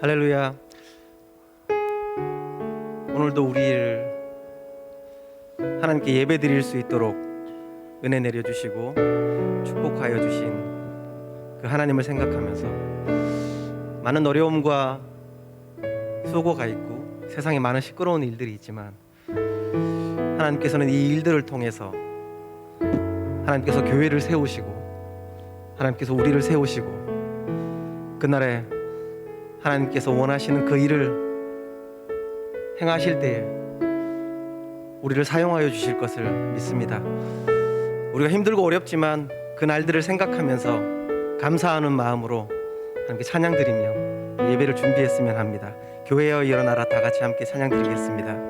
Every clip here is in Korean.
할렐루야. 오늘도 우리를 하나님께 예배 드릴 수 있도록 은혜 내려주시고 축복하여 주신 그 하나님을 생각하면서 많은 어려움과 수고가 있고 세상에 많은 시끄러운 일들이 있지만 하나님께서는 이 일들을 통해서 하나님께서 교회를 세우시고 하나님께서 우리를 세우시고 그날에 하나님께서 원하시는 그 일을 행하실 때에 우리를 사용하여 주실 것을 믿습니다. 우리가 힘들고 어렵지만 그 날들을 생각하면서 감사하는 마음으로 하나님께 찬양 드리며 예배를 준비했으면 합니다. 교회여 일어나라. 다 같이 함께 찬양 드리겠습니다.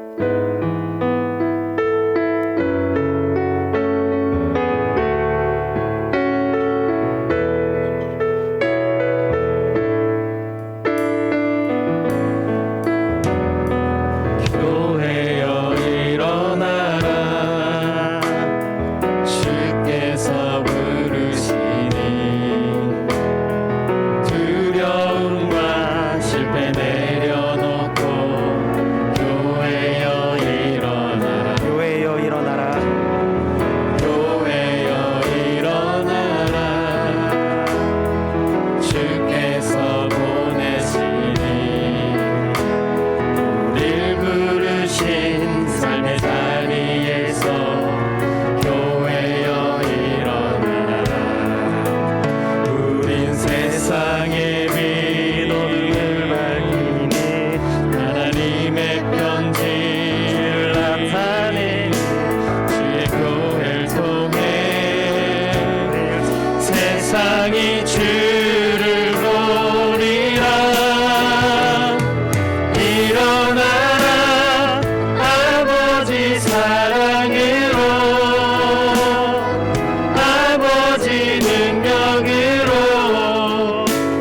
세상이 주를 보리라. 일어나라 아버지 사랑으로 아버지 능력으로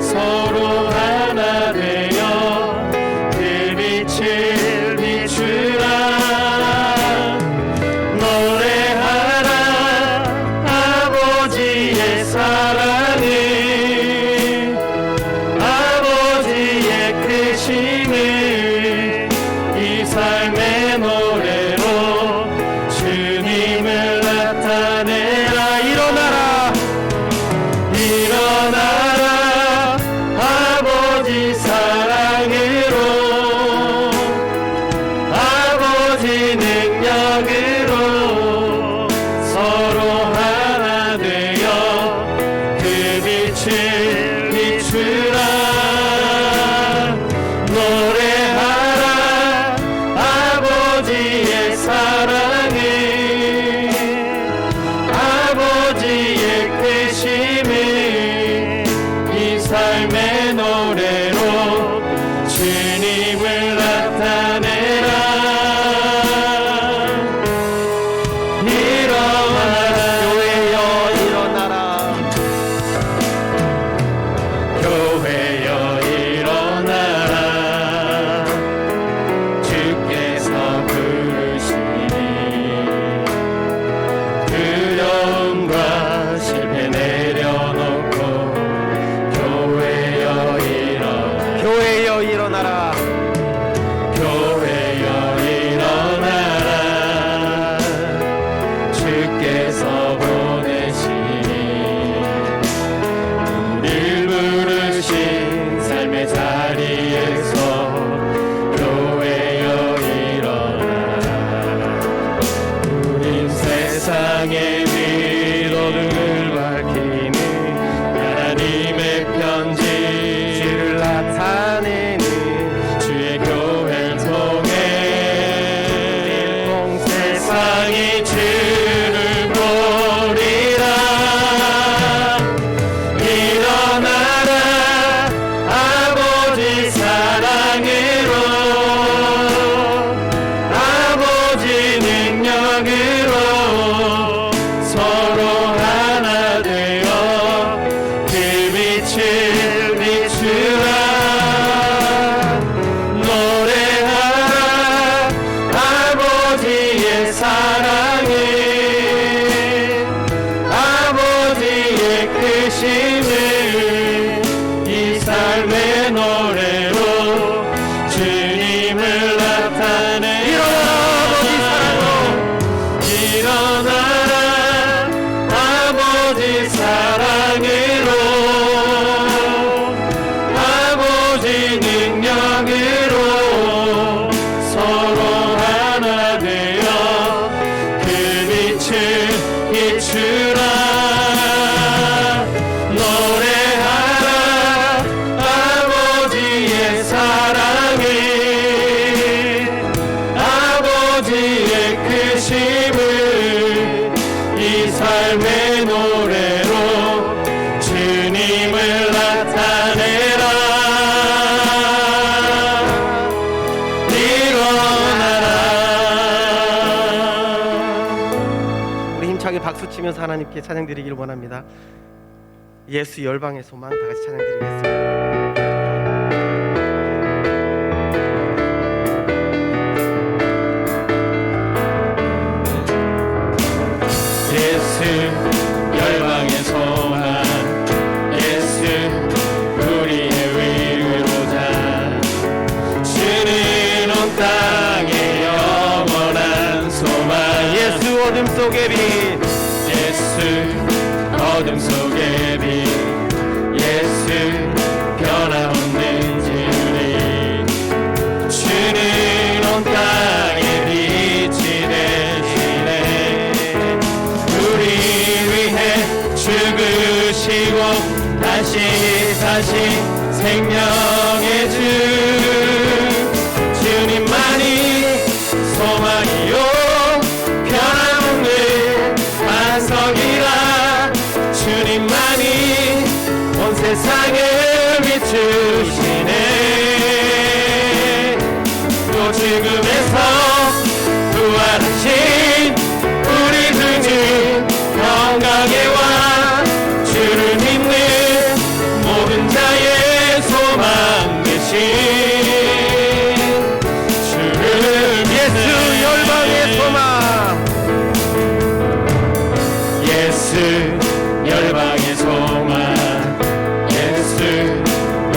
서로 하나 되어 그 빛을 비추라. 노래하라 아버지의 사랑을 아버지의 크심을 이 삶의 노래로 주님을 나타내라. 일어나라 일어나라 아버지 사랑으로 아버지 능력으로 서로 하나 되어 그 빛을 비추라. 노래하라 아버지의 사랑을 아버지의 크심을 이 삶의 노래로 주님을 나타내라. 일어나라 교회여 일어나라. 교회여 일어나라. 주께서 부르시니 두려움과 실패 내려놓고 교회여 일어나라. 교회여 일어나라. 교회여 일어나라. 주께서 보내시니 우릴 부르신 삶의 자리에서 교회여 일어나라. 우린 세상의 빛을 밝히니 하나님의 편지 주를 나타내는 일어서시면서 하나님께 찬양드리길 원합니다. 예수 열방의 소망 다 같이 찬양드리겠습니다. 예수 열방의 소망 예수 우리의 위로자 주는 온 땅의 영원한 소망 예수 어둠 속의 빛 예수 어둠 속의 빛 예수 변함없는 진리 주는 온 땅의 빛이 되시네 우리 위해 죽으시고 다시 사신 생명의 주 주님만이 소망이요 변함없는 반석이라 주님만이 온 세상을 비추시네 또 죽음에서 부활하신 우리 주님 영광에 와 주를 믿는 모든 자의 소망 되신 주를 예수 열방의 소망 예수 열방의 소망 예수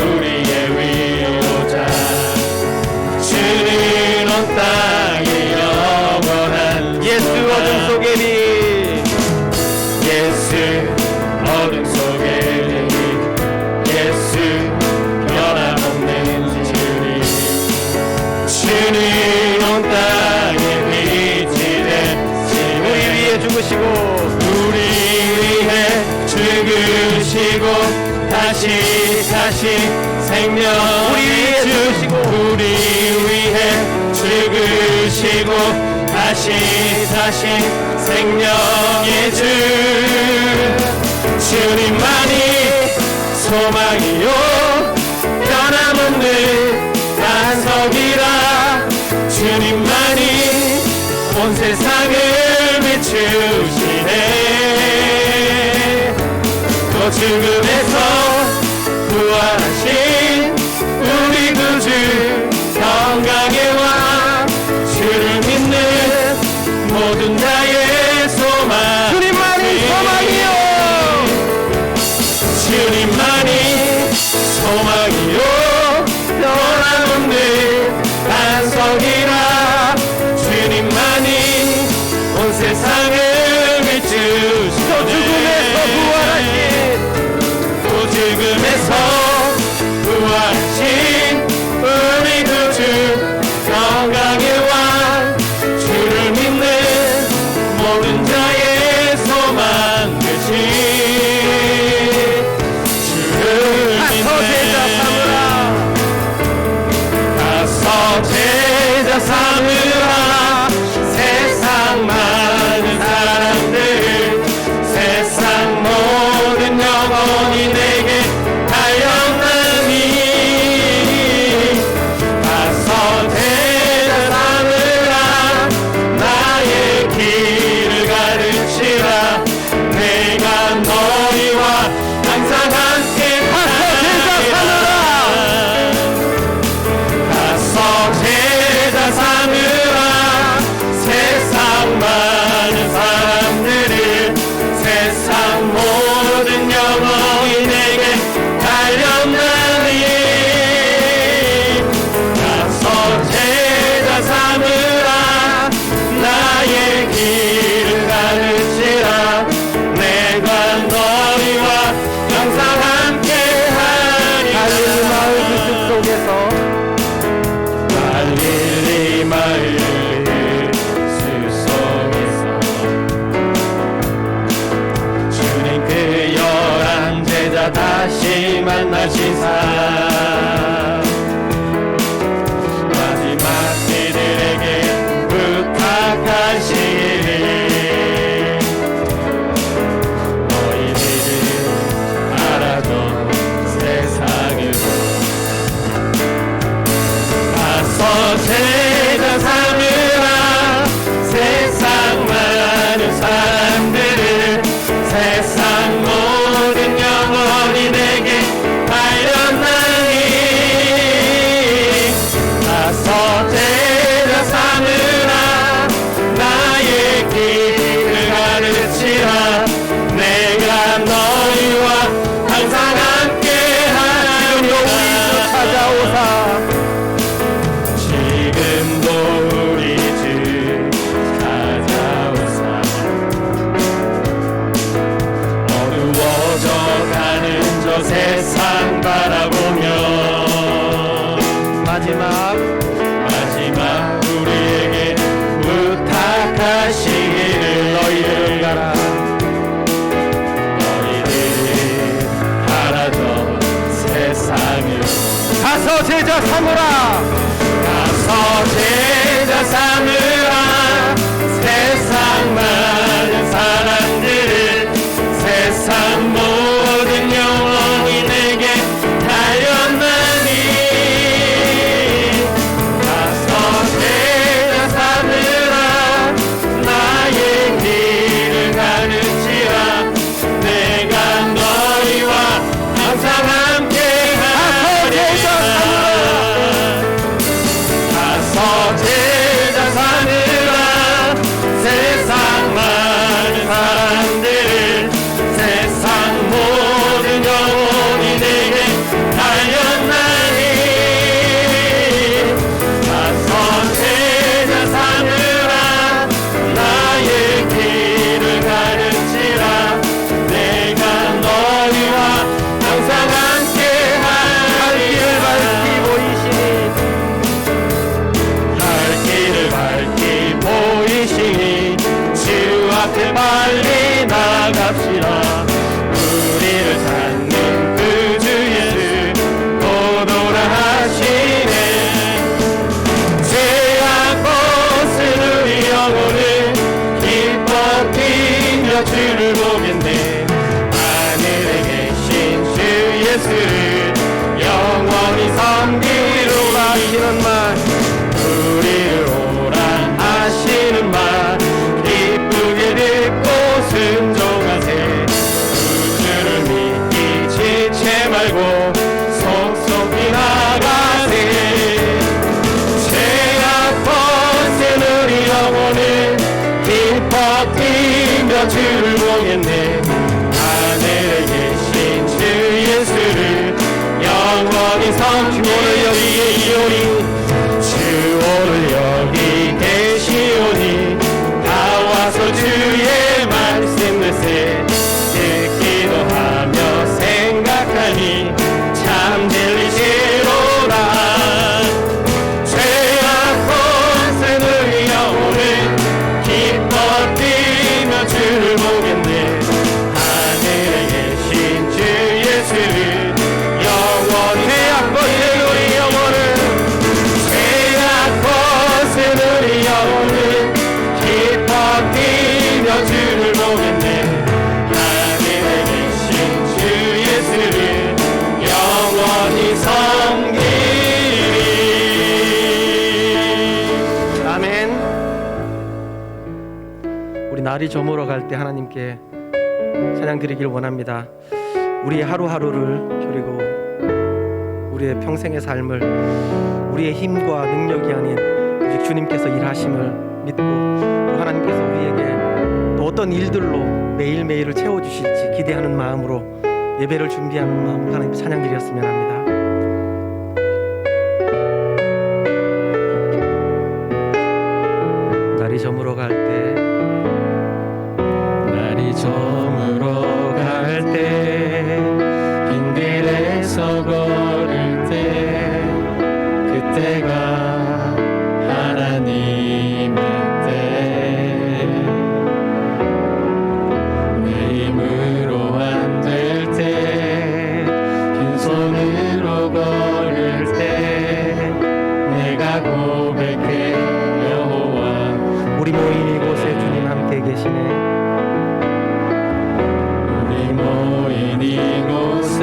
우리의 위로자 주는 온 땅의 영원한 예수 어둠 속의 빛 예수 어둠 속의 빛 예수 변함없는 주님 주는 온 땅의 빛이 되시네 우리 위에 죽으시고 우리 위해 죽으시고 다시 사신 생명 우리 위해 죽으시고 우리 위해 죽으시고 다시 사신 생명의 주 주님만이 소망이요 변함없는 반석이라 주님만이 온 세상을 비추시네 또 죽음에서 부활하신 우리 구주 영광에 와 주를 믿는 모든 자의 소망 주님만이 소망이요 주님만이 소망이요 변함없는 반석이라 주님만이 온 세상을 비추시네 또 죽음에서 부활하신 또 죽음에서 부활하신 우리 구주 영광의 왕 주를 믿는 모든 자의 소망 되신 주를 다소제자 삼으라 찾아오사 지금도 우리 주 찾아오사 어두워져가는 저 세상 바라보며 마지막 우리에게 부탁하시기를 너희들 가라 너희들 하라던 세상을 가서 제자 삼으라 가서 제자 삼으라 세상 많은 사람들을 세상 모든 영혼이 내게 달렸나니 가서 제자 삼으라 나의 길을 가르치라 내가 너희와 항상 함께 가서 제자 삼으라 세상 많은 사람들을 세상 모든 영혼이 내게 달렸나니 가서 제자 삼으라 나의 길을 가르치라 내가 너희와 항상 함께 길을 밝히 보이시니 할 길을 밝히 보이시니 주 앞에 빨리 나갑시다 우리를 찾는 그 주 예수 오노라 하시네 죄악 벗은 우리 영혼을 기뻐 뛰며 주를 보겠네 하늘에 계신 주 예수를 영원히 섬기로 하시는 말 우리를 오라 하시는 말 기쁘게 듣고 순종하세 주를 믿기 지체 말고 속속히 나가세 죄악 벗은 우리 영혼을 기뻐 뛰며 주를 보겠네 하늘에 계신 주 예수를 영원히 섬기오늘 여기에 이오니 주 오늘 여기 계시오니 다 와서 주의 말씀 들세 듣기도 하며 생각하니 참 진리시로다 죄악 벗은 우리 영혼을 기뻐 뛰며 주를 보겠네 하늘에 계신 주 예수를 영원히 죄악 벗은 우리 영혼을 기뻐 뛰며 주를 보겠네 하늘에 계신 주 예수를 영원히 섬기리 아멘. 우리 날이 저물어 갈 때 하나님께 찬양 드리기를 원합니다. 우리의 하루하루를 그리고 우리의 평생의 삶을 우리의 힘과 능력이 아닌 오직 주님께서 일하심을 믿고 또 하나님께서 우리에게 또 어떤 일들로 매일매일을 채워주실지 기대하는 마음으로 예배를 준비하는 마음으로 하나님께 찬양 드렸으면 합니다. 날이 저물어 갈 때 날이 저물어 갈 때 빈 길에서 걸을 때 그때가 하나님의 때 내 힘으로 안 될 때 빈손으로 걸을 때 내가 고백해 여호와 우리 모인 이곳에 주님 함께 계시네. 우리 모인 이곳에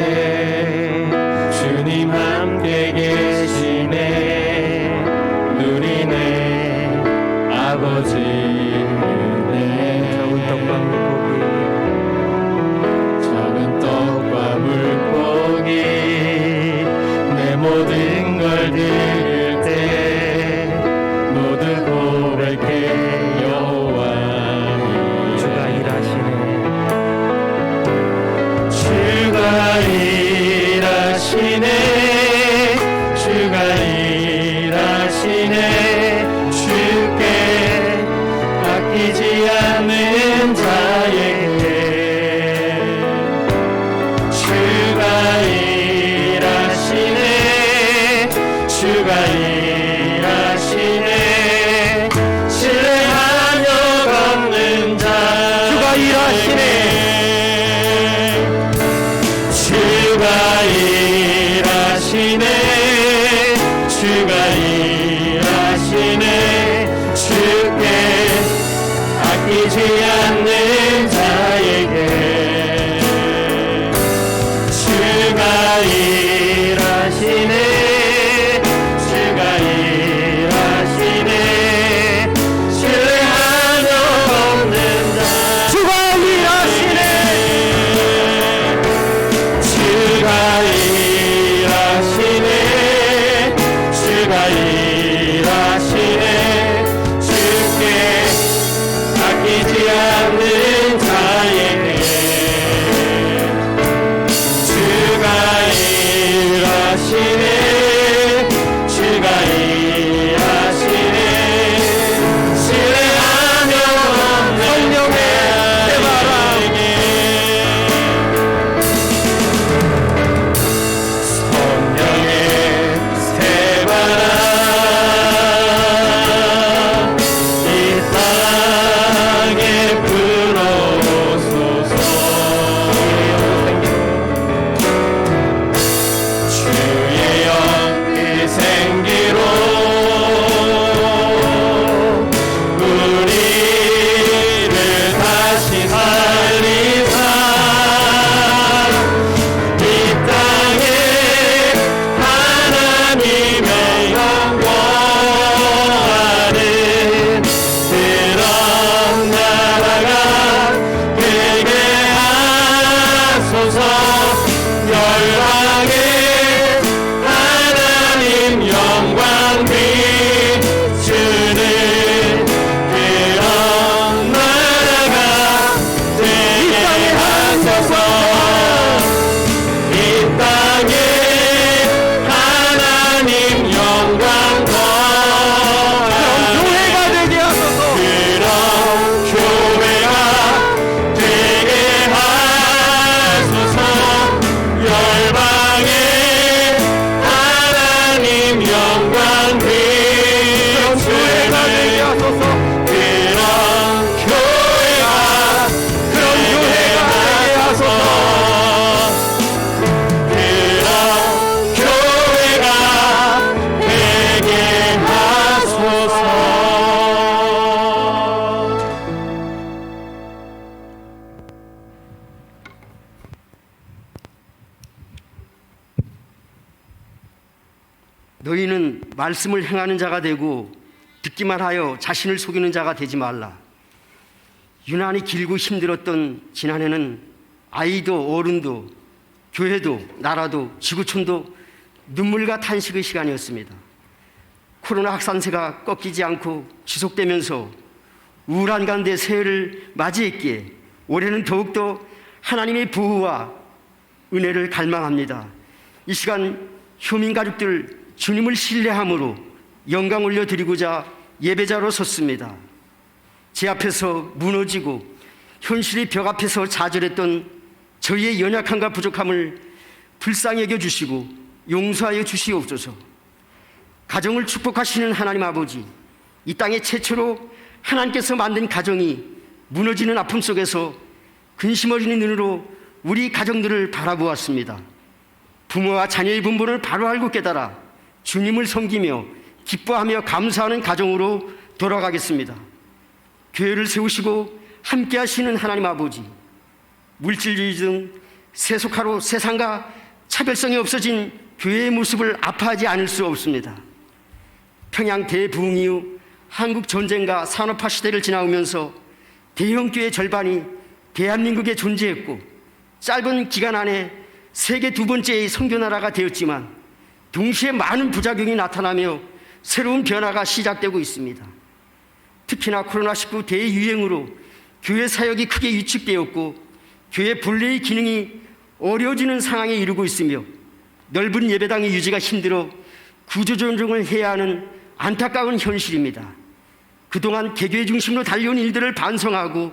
주님 함께 계시네 누리네 아버지 은혜 적은 떡과 물고기 적은 떡과 물고기 내 모든 걸 드릴 때 모두 고백해 여호와 주가 일하시네. 주가 일하시네 주가 일하시네 주께 아끼지 않는 자에게 주가 일하시네 주가 일하시네 신뢰하며 없는다 주가 일하시네 주가 일하시네 주가 일하시네 주께 아끼지 않는 자에게 주가 일하시네 주가 일하시네 신뢰하며 성령의 새바람에게 성령의 새바람 이 땅에 불어오소서 주의 영이 생기로 우리를 다시 살리사 이 땅에 하나님의 영광하는 그런 나라가 되게 하소서 열방에 하나님 영광 비추는 그런 나라가 되게 하소서 이 땅에 하나님 영광 더하는 교회가 되게 하소서 그런 교회가 되게 하소서 열방에 하나님 영광 비추는 그런 교회가 되게 하소서 그런 교회가 되게 하소서. 너희는 말씀을 행하는 자가 되고 듣기만 하여 자신을 속이는 자가 되지 말라. 유난히 길고 힘들었던 지난해는 아이도 어른도 교회도 나라도 지구촌도 눈물과 탄식의 시간이었습니다. 코로나 확산세가 꺾이지 않고 지속되면서 우울한 가운데 새해를 맞이했기에 올해는 더욱더 하나님의 보호와 은혜를 갈망합니다. 이 시간 효민 가족들 주님을 신뢰함으로 영광 올려드리고자 예배자로 섰습니다. 제 앞에서 무너지고 현실의 벽 앞에서 좌절했던 저희의 연약함과 부족함을 불쌍히 여겨주시고 용서하여 주시옵소서. 가정을 축복하시는 하나님 아버지, 이 땅에 최초로 하나님께서 만든 가정이 무너지는 아픔 속에서 근심 어린 눈으로 우리 가정들을 바라보았습니다. 부모와 자녀의 분본을 바로 알고 깨달아 주님을 섬기며 기뻐하며 감사하는 가정으로 돌아가겠습니다. 교회를 세우시고 함께 하시는 하나님 아버지, 물질주의 등 세속화로 세상과 차별성이 없어진 교회의 모습을 아파하지 않을 수 없습니다. 평양 대부흥 이후 한국 전쟁과 산업화 시대를 지나오면서 대형교회 절반이 대한민국에 존재했고 짧은 기간 안에 세계 두 번째의 선교나라가 되었지만 동시에 많은 부작용이 나타나며 새로운 변화가 시작되고 있습니다. 특히나 코로나19 대유행으로 교회 사역이 크게 위축되었고 교회 본래의 기능이 어려워지는 상황에 이르고 있으며 넓은 예배당의 유지가 힘들어 구조조정을 해야 하는 안타까운 현실입니다. 그동안 개교회 중심으로 달려온 일들을 반성하고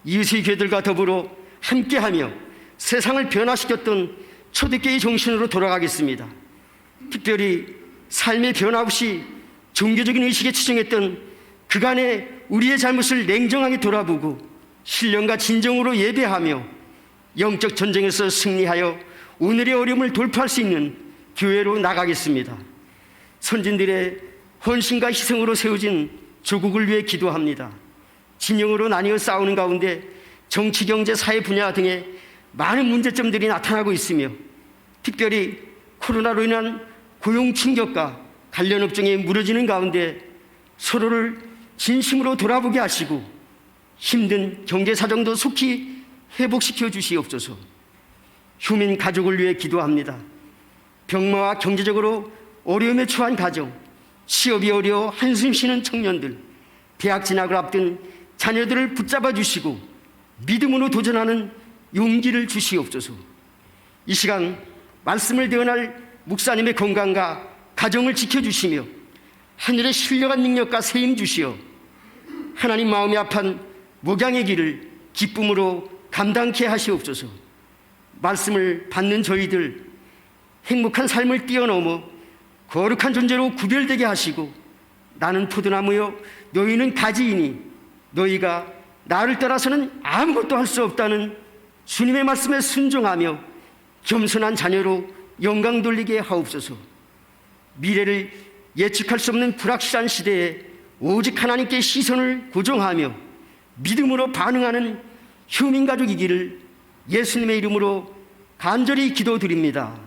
이웃의 교회들과 더불어 함께하며 세상을 변화시켰던 초대교회의 정신으로 돌아가겠습니다. 특별히 삶의 변화 없이 종교적인 의식에 치중했던 그간의 우리의 잘못을 냉정하게 돌아보고 신령과 진정으로 예배하며 영적 전쟁에서 승리하여 오늘의 어려움을 돌파할 수 있는 교회로 나가겠습니다. 선진들의 헌신과 희생으로 세워진 조국을 위해 기도합니다. 진영으로 나뉘어 싸우는 가운데 정치, 경제, 사회 분야 등의 많은 문제점들이 나타나고 있으며 특별히 코로나로 인한 고용 충격과 관련 업종이 무너지는 가운데 서로를 진심으로 돌아보게 하시고 힘든 경제 사정도 속히 회복시켜 주시옵소서. 휴민 가족을 위해 기도합니다. 병마와 경제적으로 어려움에 처한 가정, 취업이 어려워 한숨 쉬는 청년들, 대학 진학을 앞둔 자녀들을 붙잡아 주시고 믿음으로 도전하는 용기를 주시옵소서. 이 시간 말씀을 대언할 목사님의 건강과 가정을 지켜주시며 하늘의 신령한 능력과 세임 주시어 하나님 마음이 아픈 목양의 길을 기쁨으로 감당케 하시옵소서. 말씀을 받는 저희들 행복한 삶을 뛰어넘어 거룩한 존재로 구별되게 하시고 나는 포도나무요 너희는 가지이니 너희가 나를 따라서는 아무것도 할 수 없다는 주님의 말씀에 순종하며 겸손한 자녀로 영광 돌리게 하옵소서. 미래를 예측할 수 없는 불확실한 시대에 오직 하나님께 시선을 고정하며 믿음으로 반응하는 휴민가족이기를 예수님의 이름으로 간절히 기도드립니다.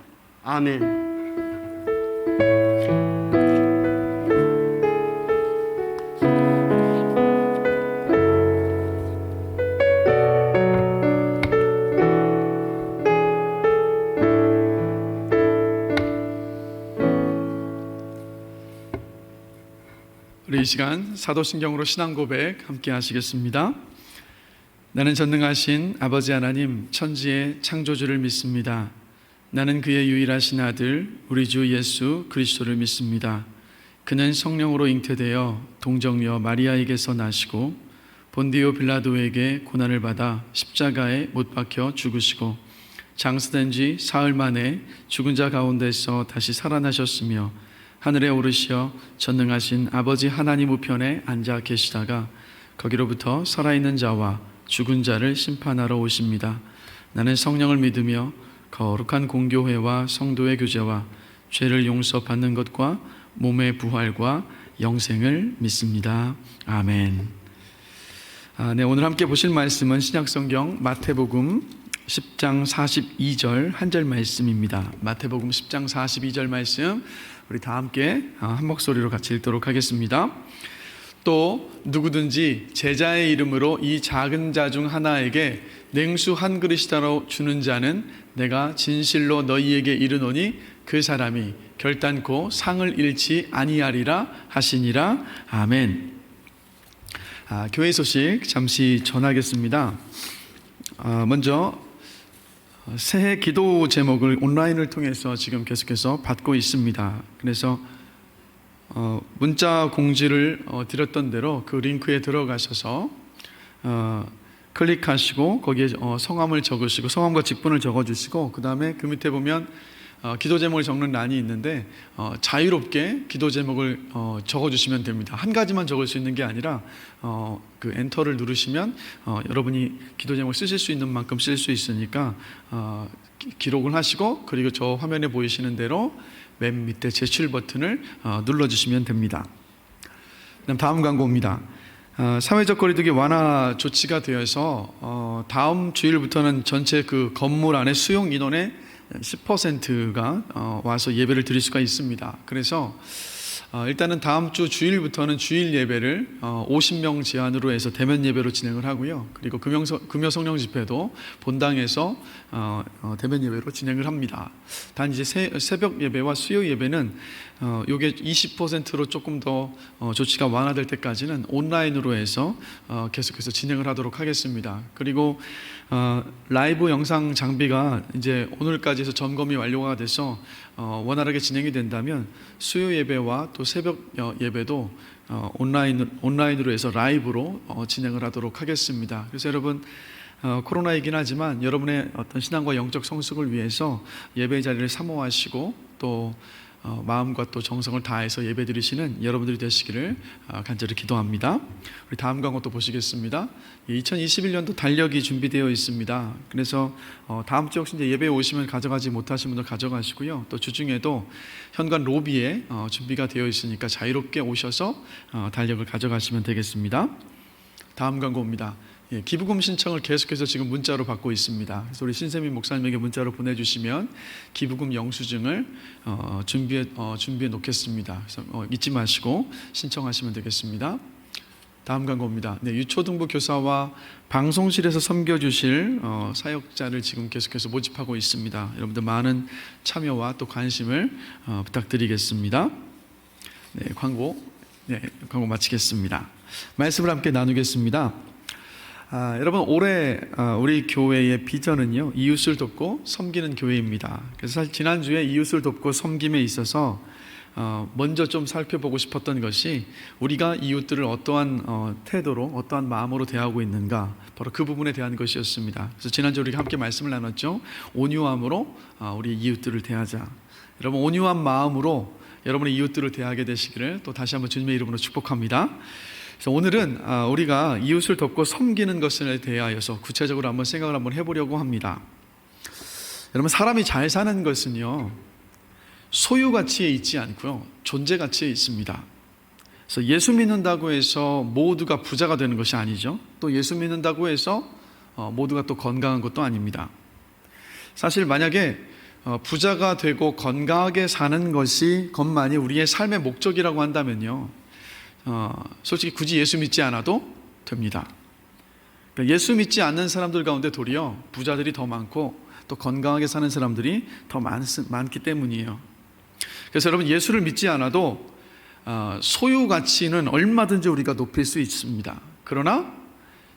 아멘. 우리 이 시간 사도신경으로 신앙 고백 함께 하시겠습니다. 나는 전능하신 아버지 하나님 천지의 창조주를 믿습니다. 나는 그의 유일하신 아들 우리 주 예수 그리스도를 믿습니다. 그는 성령으로 잉태되어 동정녀 마리아에게서 나시고 본디오 빌라도에게 고난을 받아 십자가에 못 박혀 죽으시고 장사된 지 사흘 만에 죽은 자 가운데서 다시 살아나셨으며 하늘에 오르시어 전능하신 아버지 하나님 우편에 앉아 계시다가 거기로부터 살아있는 자와 죽은 자를 심판하러 오십니다. 나는 성령을 믿으며 거룩한 공교회와 성도의 교제와 죄를 용서받는 것과 몸의 부활과 영생을 믿습니다. 아멘. 오늘 함께 보실 말씀은 신약성경 마태복음 10장 42절 한 절 말씀입니다. 마태복음 10장 42절 말씀 우리 다 함께 한 목소리로 같이 읽도록 하겠습니다. 또 누구든지 제자의 이름으로 이 작은 자 중 하나에게 냉수 한 그릇이라도 주는 자는 내가 진실로 너희에게 이르노니 그 사람이 결단코 상을 잃지 아니하리라 하시니라. 아멘. 교회 소식 잠시 전하겠습니다. 먼저 새해 기도 제목을 온라인을 통해서 지금 계속해서 받고 있습니다. 그래서 문자 공지를 드렸던 대로 그 링크에 들어가셔서 클릭하시고 거기에 성함을 적으시고 성함과 직분을 적어주시고 그 다음에 그 밑에 보면 기도 제목을 적는 란이 있는데 자유롭게 기도 제목을 적어주시면 됩니다. 한 가지만 적을 수 있는 게 아니라 그 엔터를 누르시면 여러분이 기도 제목을 쓰실 수 있는 만큼 쓸 수 있으니까 기록을 하시고 그리고 저 화면에 보이시는 대로 맨 밑에 제출 버튼을 눌러주시면 됩니다. 다음 광고입니다. 사회적 거리두기 완화 조치가 되어서 다음 주일부터는 전체 그 건물 안에 수용 인원의 10%가 와서 예배를 드릴 수가 있습니다. 그래서 일단은 다음 주 주일부터는 주일 예배를 50명 제한으로 해서 대면 예배로 진행을 하고요. 그리고 금요 성령 집회도 본당에서 대면 예배로 진행을 합니다. 단 이제 새벽 예배와 수요 예배는 요게 20%로 조금 더 조치가 완화될 때까지는 온라인으로 해서 계속해서 진행을 하도록 하겠습니다. 그리고 라이브 영상 장비가 이제 오늘까지 해서 점검이 완료가 돼서 원활하게 진행이 된다면 수요 예배와 또 새벽 예배도 온라인으로 해서 라이브로 진행을 하도록 하겠습니다. 그래서 여러분 코로나이긴 하지만 여러분의 어떤 신앙과 영적 성숙을 위해서 예배 자리를 사모하시고 또 마음과 또 정성을 다해서 예배드리시는 여러분들이 되시기를 간절히 기도합니다. 우리 다음 광고 또 보시겠습니다. 2021년도 달력이 준비되어 있습니다. 그래서 다음 주 혹시 이제 예배에 오시면 가져가지 못하신 분들 가져가시고요. 또 주중에도 현관 로비에 준비가 되어 있으니까 자유롭게 오셔서 달력을 가져가시면 되겠습니다. 다음 광고입니다. 기부금 신청을 계속해서 지금 문자로 받고 있습니다. 그래서 우리 신세민 목사님에게 문자로 보내주시면 기부금 영수증을 준비해 놓겠습니다. 그래서 잊지 마시고 신청하시면 되겠습니다. 다음 광고입니다. 유초등부 교사와 방송실에서 섬겨주실 사역자를 지금 계속해서 모집하고 있습니다. 여러분들 많은 참여와 또 관심을 부탁드리겠습니다. 광고 마치겠습니다. 말씀을 함께 나누겠습니다. 여러분, 올해 우리 교회의 비전은요, 이웃을 돕고 섬기는 교회입니다. 그래서 사실 지난주에 이웃을 돕고 섬김에 있어서 먼저 좀 살펴보고 싶었던 것이 우리가 이웃들을 어떠한 태도로, 어떠한 마음으로 대하고 있는가, 바로 그 부분에 대한 것이었습니다. 그래서 지난주 우리가 함께 말씀을 나눴죠. 온유함으로 우리 이웃들을 대하자. 여러분, 온유한 마음으로 여러분의 이웃들을 대하게 되시기를 또 다시 한번 주님의 이름으로 축복합니다. 그래서 오늘은 우리가 이웃을 돕고 섬기는 것에 대하여서 구체적으로 한번 생각을 한번 해보려고 합니다. 여러분, 사람이 잘 사는 것은요, 소유 가치에 있지 않고요, 존재 가치에 있습니다. 그래서 예수 믿는다고 해서 모두가 부자가 되는 것이 아니죠. 또 예수 믿는다고 해서 모두가 또 건강한 것도 아닙니다. 사실 만약에 부자가 되고 건강하게 사는 것만이 우리의 삶의 목적이라고 한다면요, 솔직히 굳이 예수 믿지 않아도 됩니다. 그러니까 예수 믿지 않는 사람들 가운데 도리어 부자들이 더 많고 또 건강하게 사는 사람들이 더 많기 때문이에요. 그래서 여러분, 예수를 믿지 않아도 소유 가치는 얼마든지 우리가 높일 수 있습니다. 그러나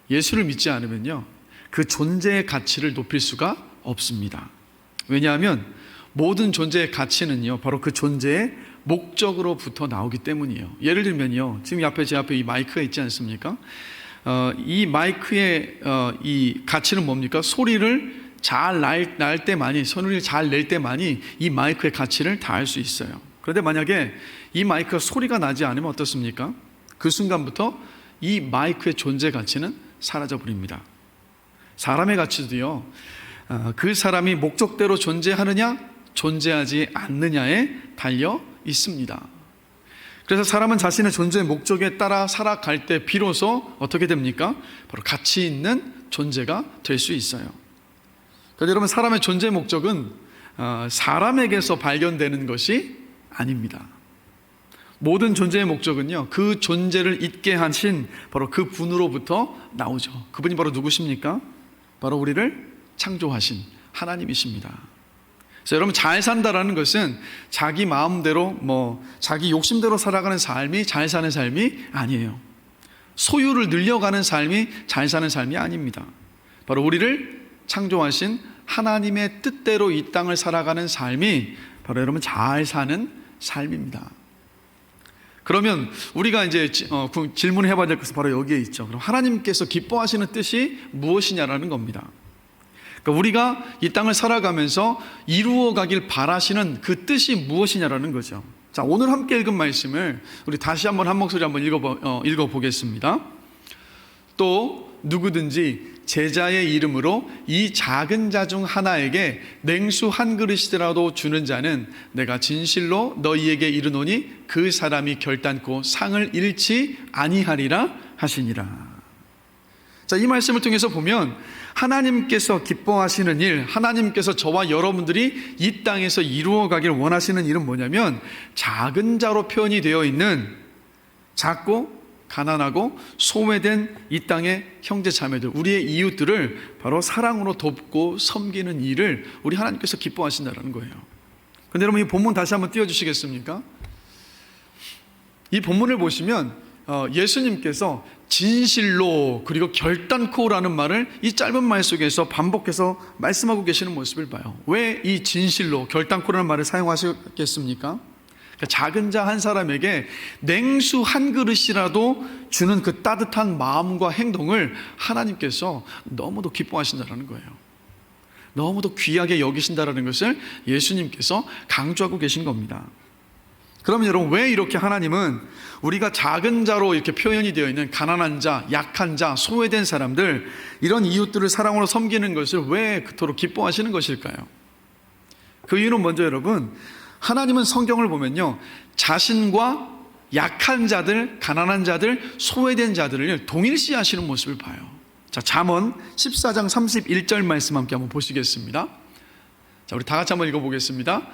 예수를 믿지 않으면요, 그 존재의 가치를 높일 수가 없습니다. 왜냐하면 모든 존재의 가치는요, 바로 그 존재의 목적으로부터 나오기 때문이에요. 예를 들면요, 지금 제 앞에 이 마이크가 있지 않습니까? 이 마이크의 이 가치는 뭡니까? 소리를 잘 낼 때만이, 소리를 잘 낼 때만이 이 마이크의 가치를 다 알 수 있어요. 그런데 만약에 이 마이크가 소리가 나지 않으면 어떻습니까? 그 순간부터 이 마이크의 존재 가치는 사라져 버립니다. 사람의 가치도요, 그 사람이 목적대로 존재하느냐 존재하지 않느냐에 달려 있습니다. 그래서 사람은 자신의 존재의 목적에 따라 살아갈 때 비로소 어떻게 됩니까? 바로 가치 있는 존재가 될 수 있어요. 그런데 여러분, 사람의 존재 목적은 사람에게서 발견되는 것이 아닙니다. 모든 존재의 목적은요, 그 존재를 있게 하신 바로 그 분으로부터 나오죠. 그분이 바로 누구십니까? 바로 우리를 창조하신 하나님이십니다. 그래서 여러분, 잘 산다라는 것은 자기 마음대로 자기 욕심대로 살아가는 삶이 잘 사는 삶이 아니에요. 소유를 늘려가는 삶이 잘 사는 삶이 아닙니다. 바로 우리를 창조하신 하나님의 뜻대로 이 땅을 살아가는 삶이 바로 여러분 잘 사는 삶입니다. 그러면 우리가 이제 질문을 해봐야 될 것은 바로 여기에 있죠. 그럼 하나님께서 기뻐하시는 뜻이 무엇이냐라는 겁니다. 그러니까 우리가 이 땅을 살아가면서 이루어가길 바라시는 그 뜻이 무엇이냐라는 거죠. 자, 오늘 함께 읽은 말씀을 우리 다시 한번 한 목소리 한번 읽어보겠습니다. 또 누구든지 제자의 이름으로 이 작은 자 중 하나에게 냉수 한 그릇이라도 주는 자는 내가 진실로 너희에게 이르노니 그 사람이 결단코 상을 잃지 아니하리라 하시니라. 자, 이 말씀을 통해서 보면 하나님께서 기뻐하시는 일, 하나님께서 저와 여러분들이 이 땅에서 이루어가길 원하시는 일은 뭐냐면 작은 자로 표현이 되어 있는 작고 가난하고 소외된 이 땅의 형제 자매들, 우리의 이웃들을 바로 사랑으로 돕고 섬기는 일을 우리 하나님께서 기뻐하신다는 거예요. 그런데 여러분, 이 본문 다시 한번 띄워주시겠습니까? 이 본문을 보시면 예수님께서 진실로 그리고 결단코라는 말을 이 짧은 말 속에서 반복해서 말씀하고 계시는 모습을 봐요. 왜 이 진실로 결단코라는 말을 사용하셨겠습니까? 그러니까 작은 자 한 사람에게 냉수 한 그릇이라도 주는 그 따뜻한 마음과 행동을 하나님께서 너무도 기뻐하신다는 거예요. 너무도 귀하게 여기신다는 것을 예수님께서 강조하고 계신 겁니다. 그러면 여러분, 왜 이렇게 하나님은 우리가 작은 자로 이렇게 표현이 되어 있는 가난한 자, 약한 자, 소외된 사람들, 이런 이웃들을 사랑으로 섬기는 것을 왜 그토록 기뻐하시는 것일까요? 그 이유는 먼저 여러분, 하나님은 성경을 보면요, 자신과 약한 자들, 가난한 자들, 소외된 자들을 동일시하시는 모습을 봐요. 자, 잠언 14장 31절 말씀 함께 한번 보시겠습니다. 자, 우리 다 같이 한번 읽어보겠습니다.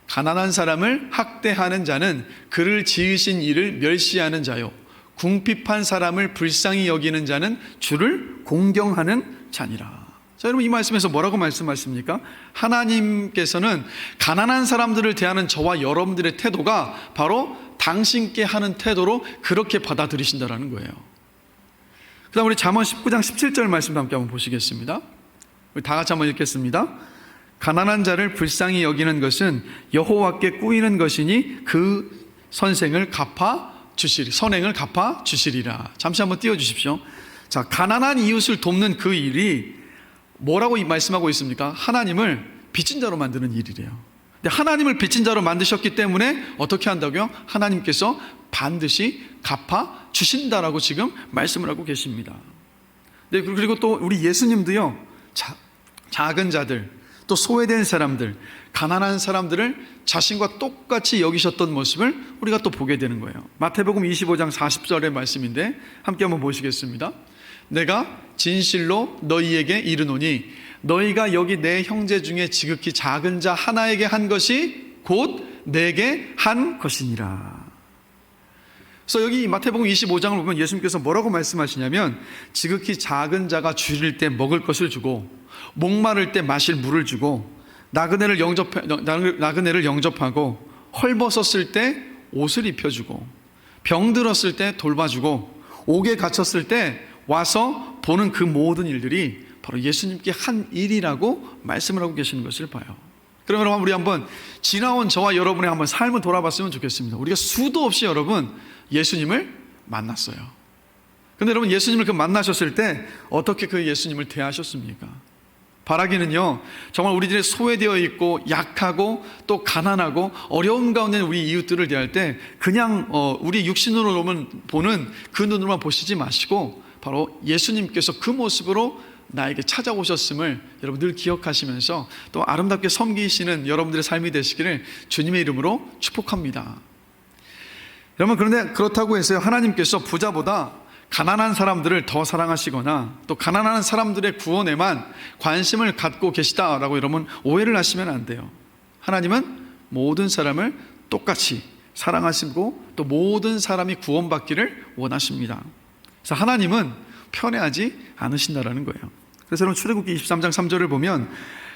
가난한 사람을 학대하는 자는 그를 지으신 이를 멸시하는 자요, 궁핍한 사람을 불쌍히 여기는 자는 주를 공경하는 자니라. 자, 여러분, 이 말씀에서 뭐라고 말씀하십니까? 하나님께서는 가난한 사람들을 대하는 저와 여러분들의 태도가 바로 당신께 하는 태도로 그렇게 받아들이신다라는 거예요. 그 다음 우리 잠언 19장 17절 말씀도 함께 한번 보시겠습니다. 우리 다 같이 한번 읽겠습니다. 가난한 자를 불쌍히 여기는 것은 여호와께 꾸이는 것이니 그 선행을 갚아 주시리라. 잠시 한번 띄워주십시오. 자, 가난한 이웃을 돕는 그 일이 뭐라고 말씀하고 있습니까? 하나님을 빚진 자로 만드는 일이래요. 근데 하나님을 빚진 자로 만드셨기 때문에 어떻게 한다고요? 하나님께서 반드시 갚아 주신다라고 지금 말씀을 하고 계십니다. 네, 그리고 또 우리 예수님도요, 작은 자들, 또 소외된 사람들, 가난한 사람들을 자신과 똑같이 여기셨던 모습을 우리가 또 보게 되는 거예요. 마태복음 25장 40절의 말씀인데 함께 한번 보시겠습니다. 내가 진실로 너희에게 이르노니 너희가 여기 내 형제 중에 지극히 작은 자 하나에게 한 것이 곧 내게 한 것이니라. 그래서 여기 마태복음 25장을 보면 예수님께서 뭐라고 말씀하시냐면, 지극히 작은 자가 줄일 때 먹을 것을 주고, 목마를 때 마실 물을 주고, 나그네를 영접하고, 헐벗었을 때 옷을 입혀주고, 병들었을 때 돌봐주고, 옥에 갇혔을 때 와서 보는 그 모든 일들이 바로 예수님께 한 일이라고 말씀을 하고 계시는 것을 봐요. 그러면 우리 한번 지나온 저와 여러분의 한번 삶을 돌아봤으면 좋겠습니다. 우리가 수도 없이 여러분 예수님을 만났어요. 근데 여러분, 예수님을 만나셨을 때 어떻게 그 예수님을 대하셨습니까? 바라기는요, 정말 우리들의 소외되어 있고 약하고 또 가난하고 어려움 가운데 우리 이웃들을 대할 때 그냥 우리 육신으로 보는 그 눈으로만 보시지 마시고 바로 예수님께서 그 모습으로 나에게 찾아오셨음을 여러분 늘 기억하시면서 또 아름답게 섬기시는 여러분들의 삶이 되시기를 주님의 이름으로 축복합니다. 여러분, 그런데 그렇다고 해서 하나님께서 부자보다 가난한 사람들을 더 사랑하시거나 또 가난한 사람들의 구원에만 관심을 갖고 계시다라고 여러분 오해를 하시면 안 돼요. 하나님은 모든 사람을 똑같이 사랑하시고 또 모든 사람이 구원받기를 원하십니다. 그래서 하나님은 편애하지 않으신다라는 거예요. 그래서 여러분, 출애굽기 23장 3절을 보면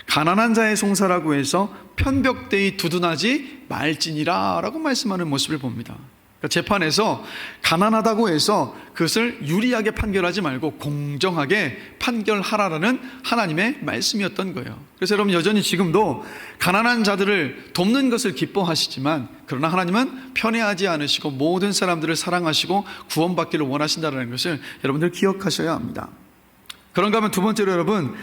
가난한 자의 송사라고 해서 편벽되이 두둔하지 말지니라 라고 말씀하는 모습을 봅니다. 그러니까 재판에서 가난하다고 해서 그것을 유리하게 판결하지 말고 공정하게 판결하라라는 하나님의 말씀이었던 거예요. 그래서 여러분, 여전히 지금도 가난한 자들을 돕는 것을 기뻐하시지만 그러나 하나님은 편애하지 않으시고 모든 사람들을 사랑하시고 구원받기를 원하신다는 것을 여러분들 기억하셔야 합니다. 그런가 하면 두 번째로 여러분,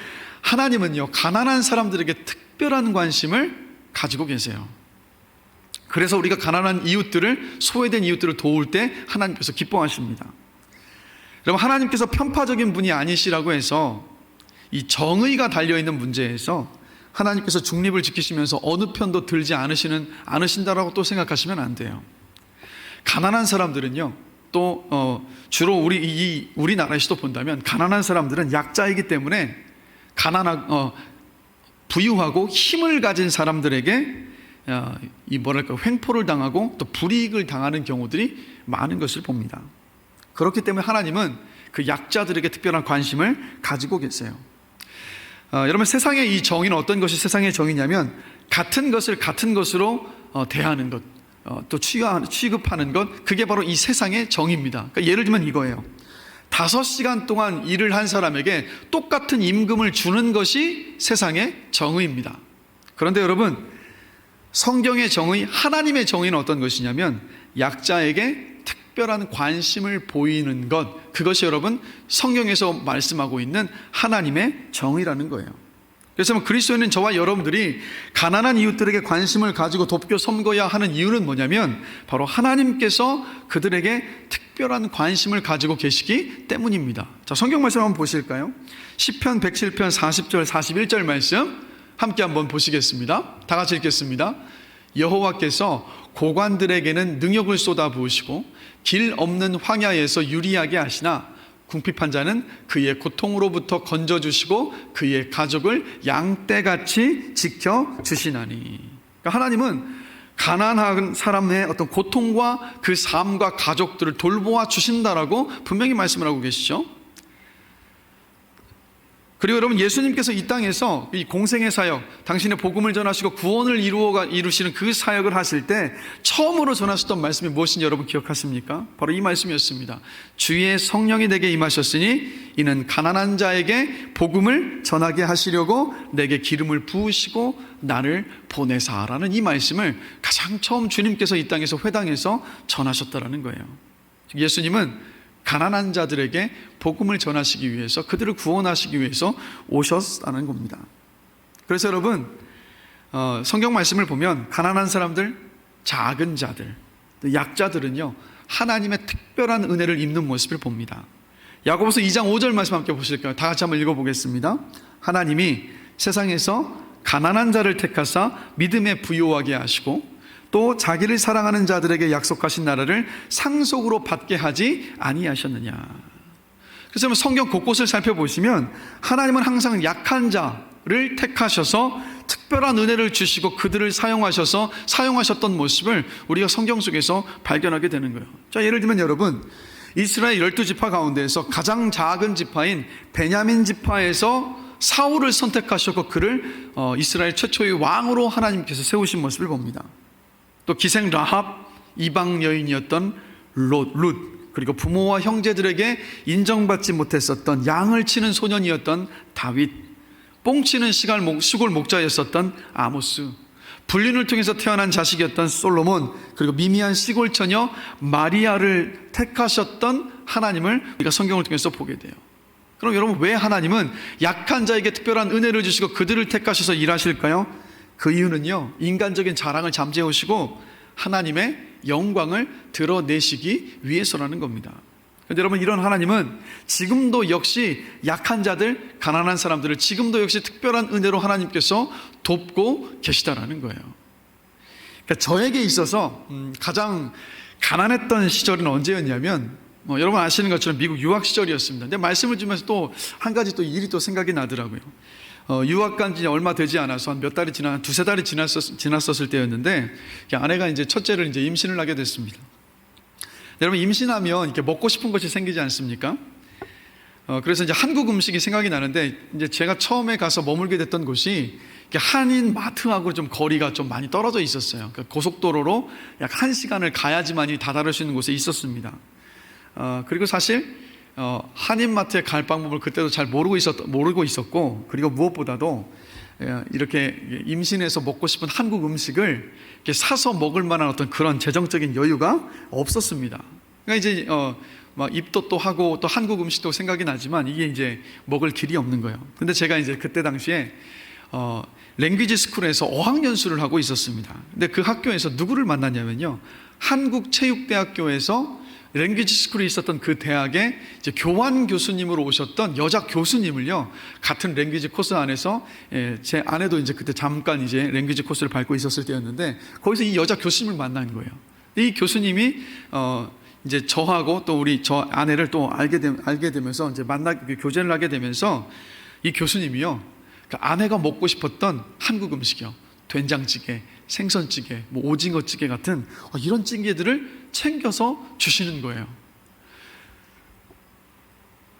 하나님은요, 가난한 사람들에게 특별한 관심을 가지고 계세요. 그래서 우리가 가난한 이웃들을, 소외된 이웃들을 도울 때 하나님께서 기뻐하십니다. 여러분, 하나님께서 편파적인 분이 아니시라고 해서 이 정의가 달려있는 문제에서 하나님께서 중립을 지키시면서 어느 편도 들지 않으신다라고 또 생각하시면 안 돼요. 가난한 사람들은요, 또 주로 우리나라에서도 본다면 가난한 사람들은 약자이기 때문에 부유하고 힘을 가진 사람들에게 횡포를 당하고 또 불이익을 당하는 경우들이 많은 것을 봅니다. 그렇기 때문에 하나님은 그 약자들에게 특별한 관심을 가지고 계세요. 여러분, 세상의 이 정의는 어떤 것이 세상의 정의냐면 같은 것을 같은 것으로 대하는 것, 또 취급하는 것, 그게 바로 이 세상의 정의입니다. 그러니까 예를 들면 이거예요. 5시간 동안 일을 한 사람에게 똑같은 임금을 주는 것이 세상의 정의입니다. 그런데 여러분, 성경의 정의, 하나님의 정의는 어떤 것이냐면 약자에게 특별한 관심을 보이는 것, 그것이 여러분 성경에서 말씀하고 있는 하나님의 정의라는 거예요. 그래서 그리스도인은 저와 여러분들이 가난한 이웃들에게 관심을 가지고 돕고 섬겨야 하는 이유는 뭐냐면 바로 하나님께서 그들에게 특별한 관심을 가지고 계시기 때문입니다. 자, 성경 말씀 한번 보실까요? 시편 107편 40절 41절 말씀 함께 한번 보시겠습니다. 다 같이 읽겠습니다. 여호와께서 고관들에게는 능력을 쏟아부으시고 길 없는 황야에서 유리하게 하시나 궁핍한 자는 그의 고통으로부터 건져주시고 그의 가족을 양떼같이 지켜주시나니. 그러니까 하나님은 가난한 사람의 어떤 고통과 그 삶과 가족들을 돌보아 주신다라고 분명히 말씀을 하고 계시죠. 그리고 여러분, 예수님께서 이 땅에서 이 공생의 사역, 당신의 복음을 전하시고 구원을 이루시는 그 사역을 하실 때 처음으로 전하셨던 말씀이 무엇인지 여러분 기억하십니까? 바로 이 말씀이었습니다. 주의 성령이 내게 임하셨으니 이는 가난한 자에게 복음을 전하게 하시려고 내게 기름을 부으시고 나를 보내사라는 이 말씀을 가장 처음 주님께서 이 땅에서 회당에서 전하셨다라는 거예요. 예수님은 가난한 자들에게 복음을 전하시기 위해서, 그들을 구원하시기 위해서 오셨다는 겁니다. 그래서 여러분, 성경 말씀을 보면 가난한 사람들, 작은 자들, 약자들은요 하나님의 특별한 은혜를 입는 모습을 봅니다. 야고보서 2장 5절 말씀 함께 보실까요? 다 같이 한번 읽어보겠습니다. 하나님이 세상에서 가난한 자를 택하사 믿음에 부요하게 하시고 또 자기를 사랑하는 자들에게 약속하신 나라를 상속으로 받게 하지 아니하셨느냐. 그래서 성경 곳곳을 살펴보시면 하나님은 항상 약한 자를 택하셔서 특별한 은혜를 주시고 그들을 사용하셨던 모습을 우리가 성경 속에서 발견하게 되는 거예요. 자, 예를 들면 여러분, 이스라엘 12지파 가운데에서 가장 작은 지파인 베냐민 지파에서 사울을 선택하셨고 그를 이스라엘 최초의 왕으로 하나님께서 세우신 모습을 봅니다. 또 기생 라합, 이방 여인이었던 룻, 그리고 부모와 형제들에게 인정받지 못했었던 양을 치는 소년이었던 다윗, 뽕치는 시골 목자였었던 아모스, 불륜을 통해서 태어난 자식이었던 솔로몬, 그리고 미미한 시골 처녀 마리아를 택하셨던 하나님을 우리가 성경을 통해서 보게 돼요. 그럼 여러분, 왜 하나님은 약한 자에게 특별한 은혜를 주시고 그들을 택하셔서 일하실까요? 그 이유는요, 인간적인 자랑을 잠재우시고 하나님의 영광을 드러내시기 위해서라는 겁니다. 그런데 여러분, 이런 하나님은 지금도 역시 약한 자들, 가난한 사람들을 지금도 역시 특별한 은혜로 하나님께서 돕고 계시다라는 거예요. 그러니까 저에게 있어서 가장 가난했던 시절은 언제였냐면, 여러분 아시는 것처럼 미국 유학 시절이었습니다. 근데 말씀을 주면서 또 한 가지 또 일이 또 생각이 나더라고요. 유학 간 지 얼마 되지 않아서 한 몇 달이 두세 달이 지났었을 때였는데, 아내가 이제 첫째를 이제 임신을 하게 됐습니다. 여러분, 임신하면 이렇게 먹고 싶은 것이 생기지 않습니까? 그래서 이제 한국 음식이 생각이 나는데, 이제 제가 처음에 가서 머물게 됐던 곳이 한인 마트하고 좀 거리가 좀 많이 떨어져 있었어요. 그러니까 고속도로로 약 1시간을 가야지만이 다다를 수 있는 곳에 있었습니다. 그리고 사실 한인마트에 갈 방법을 그때도 잘 모르고 있었고, 그리고 무엇보다도 이렇게 임신해서 먹고 싶은 한국 음식을 이렇게 사서 먹을 만한 어떤 그런 재정적인 여유가 없었습니다. 그러니까 이제 막 입덧도 하고 또 한국 음식도 생각이 나지만 이게 이제 먹을 길이 없는 거예요. 근데 제가 이제 그때 당시에 랭귀지 스쿨에서 어학연수를 하고 있었습니다. 근데 그 학교에서 누구를 만났냐면요, 한국체육대학교에서 랭귀지 스쿨에 있었던 그 대학에 이제 교환 교수님으로 오셨던 여자 교수님을요, 같은 랭귀지 코스 안에서, 제 아내도 이제 그때 잠깐 이제 랭귀지 코스를 밟고 있었을 때였는데, 거기서 이 여자 교수님을 만난 거예요. 이 교수님이 이제 저하고 또 저 아내를 또 알게 되면서 이제 교제를 하게 되면서, 이 교수님이요, 그 아내가 먹고 싶었던 한국 음식이요, 된장찌개, 생선찌개, 오징어찌개 같은 이런 찌개들을 챙겨서 주시는 거예요.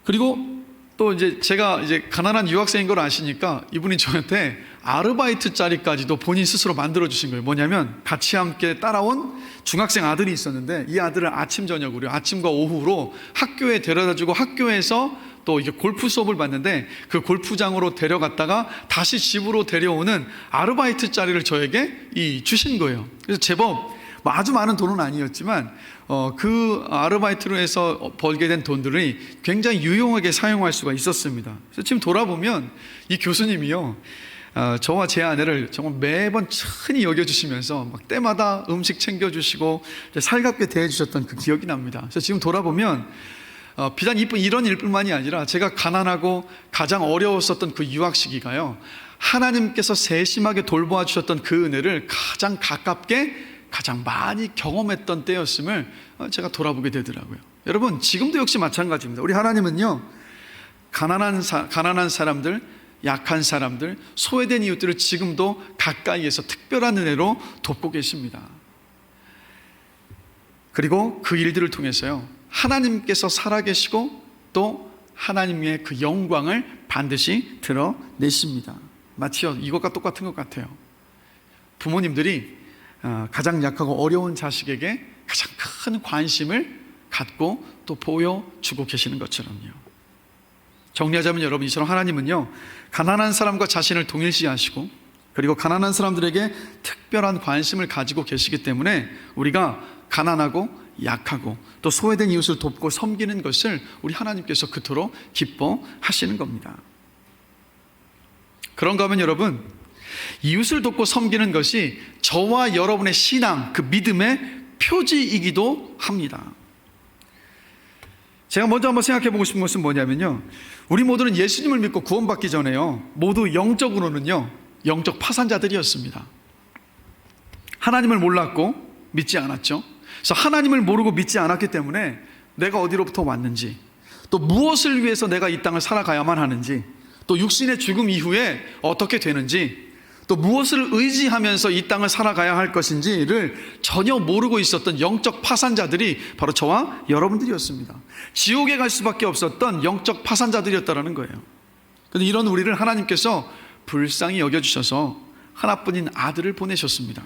그리고 또 이제 제가 이제 가난한 유학생인 걸 아시니까 이분이 저한테 아르바이트 자리까지도 본인 스스로 만들어 주신 거예요. 뭐냐면 같이 함께 따라온 중학생 아들이 있었는데, 이 아들을 아침 저녁으로, 아침과 오후로 학교에 데려다 주고, 학교에서 또 이게 골프 수업을 받는데 그 골프장으로 데려갔다가 다시 집으로 데려오는 아르바이트 자리를 저에게 주신 거예요. 그래서 제법 뭐 아주 많은 돈은 아니었지만 그 아르바이트로 해서 벌게 된 돈들이 굉장히 유용하게 사용할 수가 있었습니다. 그래서 지금 돌아보면 이 교수님이요, 저와 제 아내를 정말 매번 친히 여겨주시면서 막 때마다 음식 챙겨주시고 살갑게 대해주셨던 그 기억이 납니다. 그래서 지금 돌아보면 비단 이런 일뿐만이 아니라 제가 가난하고 가장 어려웠었던 그 유학 시기가요, 하나님께서 세심하게 돌보아 주셨던 그 은혜를 가장 가깝게 가장 많이 경험했던 때였음을 제가 돌아보게 되더라고요. 여러분, 지금도 역시 마찬가지입니다. 우리 하나님은요, 가난한 사람들, 약한 사람들, 소외된 이웃들을 지금도 가까이에서 특별한 은혜로 돕고 계십니다. 그리고 그 일들을 통해서요, 하나님께서 살아계시고 또 하나님의 그 영광을 반드시 드러내십니다. 마치 이것과 똑같은 것 같아요. 부모님들이 가장 약하고 어려운 자식에게 가장 큰 관심을 갖고 또 보여주고 계시는 것처럼요. 정리하자면 여러분, 이처럼 하나님은요, 가난한 사람과 자신을 동일시하시고 그리고 가난한 사람들에게 특별한 관심을 가지고 계시기 때문에 우리가 가난하고 약하고 또 소외된 이웃을 돕고 섬기는 것을 우리 하나님께서 그토록 기뻐하시는 겁니다. 그런가 하면 여러분, 이웃을 돕고 섬기는 것이 저와 여러분의 신앙, 그 믿음의 표지이기도 합니다. 제가 먼저 한번 생각해 보고 싶은 것은 뭐냐면요, 우리 모두는 예수님을 믿고 구원받기 전에요, 모두 영적으로는요, 영적 파산자들이었습니다. 하나님을 몰랐고 믿지 않았죠. 그래서 하나님을 모르고 믿지 않았기 때문에 내가 어디로부터 왔는지, 또 무엇을 위해서 내가 이 땅을 살아가야만 하는지, 또 육신의 죽음 이후에 어떻게 되는지, 또 무엇을 의지하면서 이 땅을 살아가야 할 것인지를 전혀 모르고 있었던 영적 파산자들이 바로 저와 여러분들이었습니다. 지옥에 갈 수밖에 없었던 영적 파산자들이었다는 거예요. 그런데 이런 우리를 하나님께서 불쌍히 여겨주셔서 하나뿐인 아들을 보내셨습니다.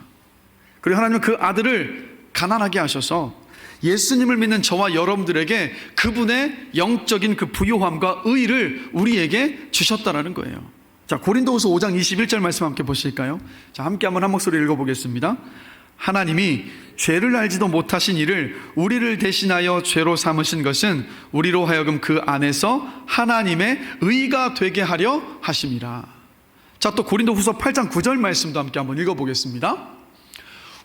그리고 하나님은 그 아들을 가난하게 하셔서 예수님을 믿는 저와 여러분들에게 그분의 영적인 그 부요함과 의를 우리에게 주셨다는 거예요. 자, 고린도후서 5장 21절 말씀 함께 보실까요? 자, 함께 한번 한 목소리 읽어보겠습니다. 하나님이 죄를 알지도 못하신 이를 우리를 대신하여 죄로 삼으신 것은 우리로 하여금 그 안에서 하나님의 의가 되게 하려 하심이라. 자, 또 고린도후서 8장 9절 말씀도 함께 한번 읽어보겠습니다.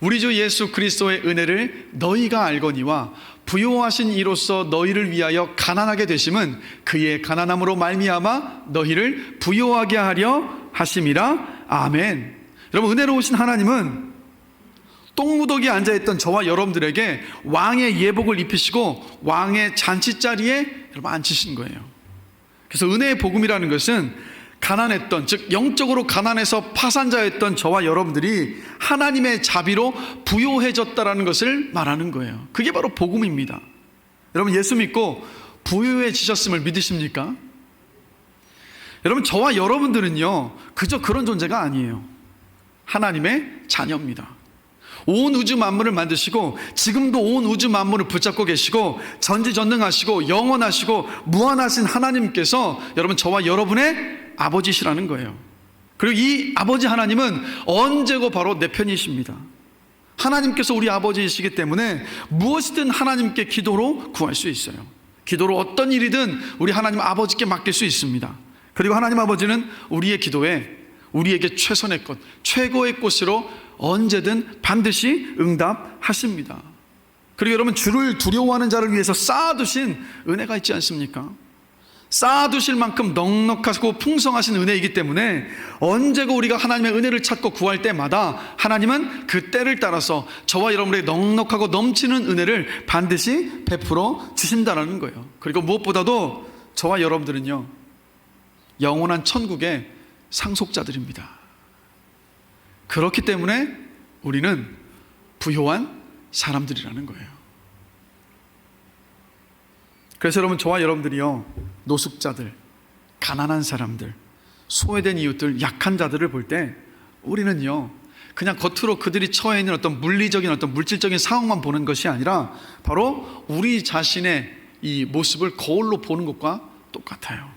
우리 주 예수 그리스도의 은혜를 너희가 알거니와 부요하신 이로써 너희를 위하여 가난하게 되심은 그의 가난함으로 말미암아 너희를 부요하게 하려 하심이라. 아멘. 여러분, 은혜로우신 하나님은 똥무더기에 앉아있던 저와 여러분들에게 왕의 예복을 입히시고 왕의 잔치자리에 여러분 앉히신 거예요. 그래서 은혜의 복음이라는 것은 가난했던, 즉 영적으로 가난해서 파산자였던 저와 여러분들이 하나님의 자비로 부요해졌다라는 것을 말하는 거예요. 그게 바로 복음입니다. 여러분, 예수 믿고 부요해지셨음을 믿으십니까? 여러분, 저와 여러분들은요, 그저 그런 존재가 아니에요. 하나님의 자녀입니다. 온 우주 만물을 만드시고 지금도 온 우주 만물을 붙잡고 계시고 전지전능하시고 영원하시고 무한하신 하나님께서 여러분, 저와 여러분의 아버지시라는 거예요. 그리고 이 아버지 하나님은 언제고 바로 내 편이십니다. 하나님께서 우리 아버지이시기 때문에 무엇이든 하나님께 기도로 구할 수 있어요. 기도로 어떤 일이든 우리 하나님 아버지께 맡길 수 있습니다. 그리고 하나님 아버지는 우리의 기도에 우리에게 최선의 것, 최고의 꽃으로 언제든 반드시 응답하십니다. 그리고 여러분, 주를 두려워하는 자를 위해서 쌓아두신 은혜가 있지 않습니까? 쌓아두실 만큼 넉넉하고 풍성하신 은혜이기 때문에 언제고 우리가 하나님의 은혜를 찾고 구할 때마다 하나님은 그 때를 따라서 저와 여러분의 넉넉하고 넘치는 은혜를 반드시 베풀어 주신다는 거예요. 그리고 무엇보다도 저와 여러분들은요, 영원한 천국의 상속자들입니다. 그렇기 때문에 우리는 부요한 사람들이라는 거예요. 그래서 여러분, 저와 여러분들이요, 노숙자들, 가난한 사람들, 소외된 이웃들, 약한 자들을 볼 때 우리는요, 그냥 겉으로 그들이 처해 있는 어떤 물리적인 어떤 물질적인 상황만 보는 것이 아니라 바로 우리 자신의 이 모습을 거울로 보는 것과 똑같아요.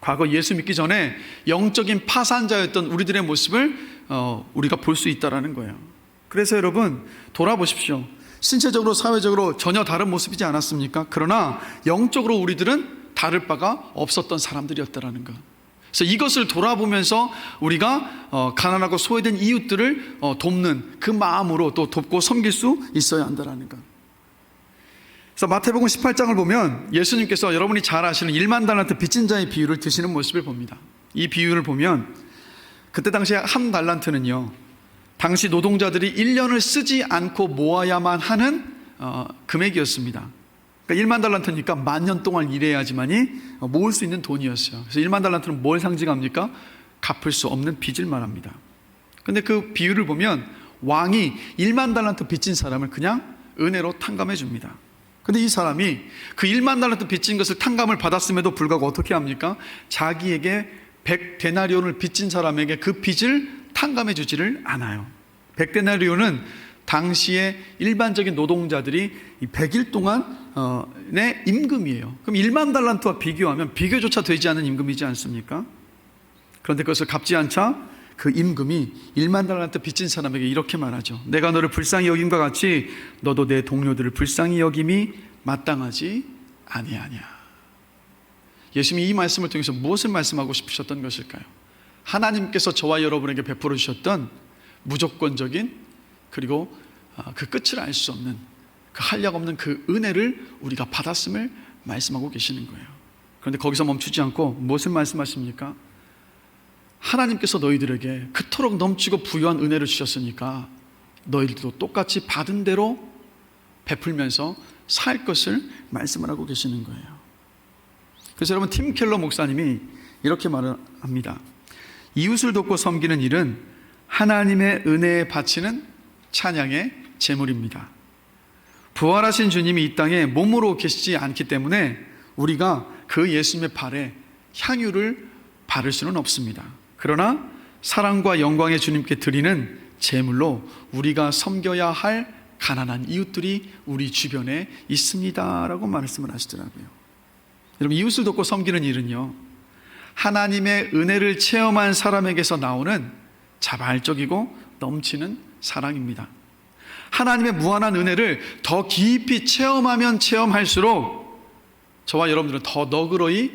과거 예수 믿기 전에 영적인 파산자였던 우리들의 모습을 우리가 볼 수 있다는 거예요. 그래서 여러분 돌아보십시오. 신체적으로 사회적으로 전혀 다른 모습이지 않았습니까? 그러나 영적으로 우리들은 다를 바가 없었던 사람들이었다라는 것. 그래서 이것을 돌아보면서 우리가 가난하고 소외된 이웃들을 돕는 그 마음으로 또 돕고 섬길 수 있어야 한다는 것. 그래서 마태복음 18장을 보면 예수님께서 여러분이 잘 아시는 1만 달란트 빚진 자의 비유를 드시는 모습을 봅니다. 이 비유를 보면 그때 당시에 한 달란트는요, 당시 노동자들이 1년을 쓰지 않고 모아야만 하는 금액이었습니다. 그러니까 1만 달란트니까 10,000년 동안 일해야지만이 모을 수 있는 돈이었어요. 그래서 1만 달란트는 뭘 상징합니까? 갚을 수 없는 빚을 말합니다. 그런데 그 비유를 보면 왕이 1만 달란트 빚진 사람을 그냥 은혜로 탕감해 줍니다. 근데 이 사람이 그 1만 달란트 빚진 것을 탕감을 받았음에도 불구하고 어떻게 합니까? 자기에게 100데나리온을 빚진 사람에게 그 빚을 탕감해 주지를 않아요. 100데나리온은 당시에 일반적인 노동자들이 100일 동안의 임금이에요. 그럼 1만 달란트와 비교하면 비교조차 되지 않은 임금이지 않습니까? 그런데 그것을 갚지 않자 그 임금이 1만 달란트 빚진 사람에게 이렇게 말하죠. 내가 너를 불쌍히 여김과 같이 너도 내 동료들을 불쌍히 여김이 마땅하지 아니하냐. 예수님이 이 말씀을 통해서 무엇을 말씀하고 싶으셨던 것일까요? 하나님께서 저와 여러분에게 베풀어 주셨던 무조건적인, 그리고 그 끝을 알 수 없는, 그 한량 없는 그 은혜를 우리가 받았음을 말씀하고 계시는 거예요. 그런데 거기서 멈추지 않고 무엇을 말씀하십니까? 하나님께서 너희들에게 그토록 넘치고 부유한 은혜를 주셨으니까 너희들도 똑같이 받은 대로 베풀면서 살 것을 말씀을 하고 계시는 거예요. 그래서 여러분, 팀 켈러 목사님이 이렇게 말을 합니다. 이웃을 돕고 섬기는 일은 하나님의 은혜에 바치는 찬양의 제물입니다. 부활하신 주님이 이 땅에 몸으로 계시지 않기 때문에 우리가 그 예수님의 발에 향유를 바를 수는 없습니다. 그러나 사랑과 영광의 주님께 드리는 제물로 우리가 섬겨야 할 가난한 이웃들이 우리 주변에 있습니다라고 말씀을 하시더라고요. 여러분, 이웃을 돕고 섬기는 일은요, 하나님의 은혜를 체험한 사람에게서 나오는 자발적이고 넘치는 사랑입니다. 하나님의 무한한 은혜를 더 깊이 체험하면 체험할수록 저와 여러분들은 더 너그러이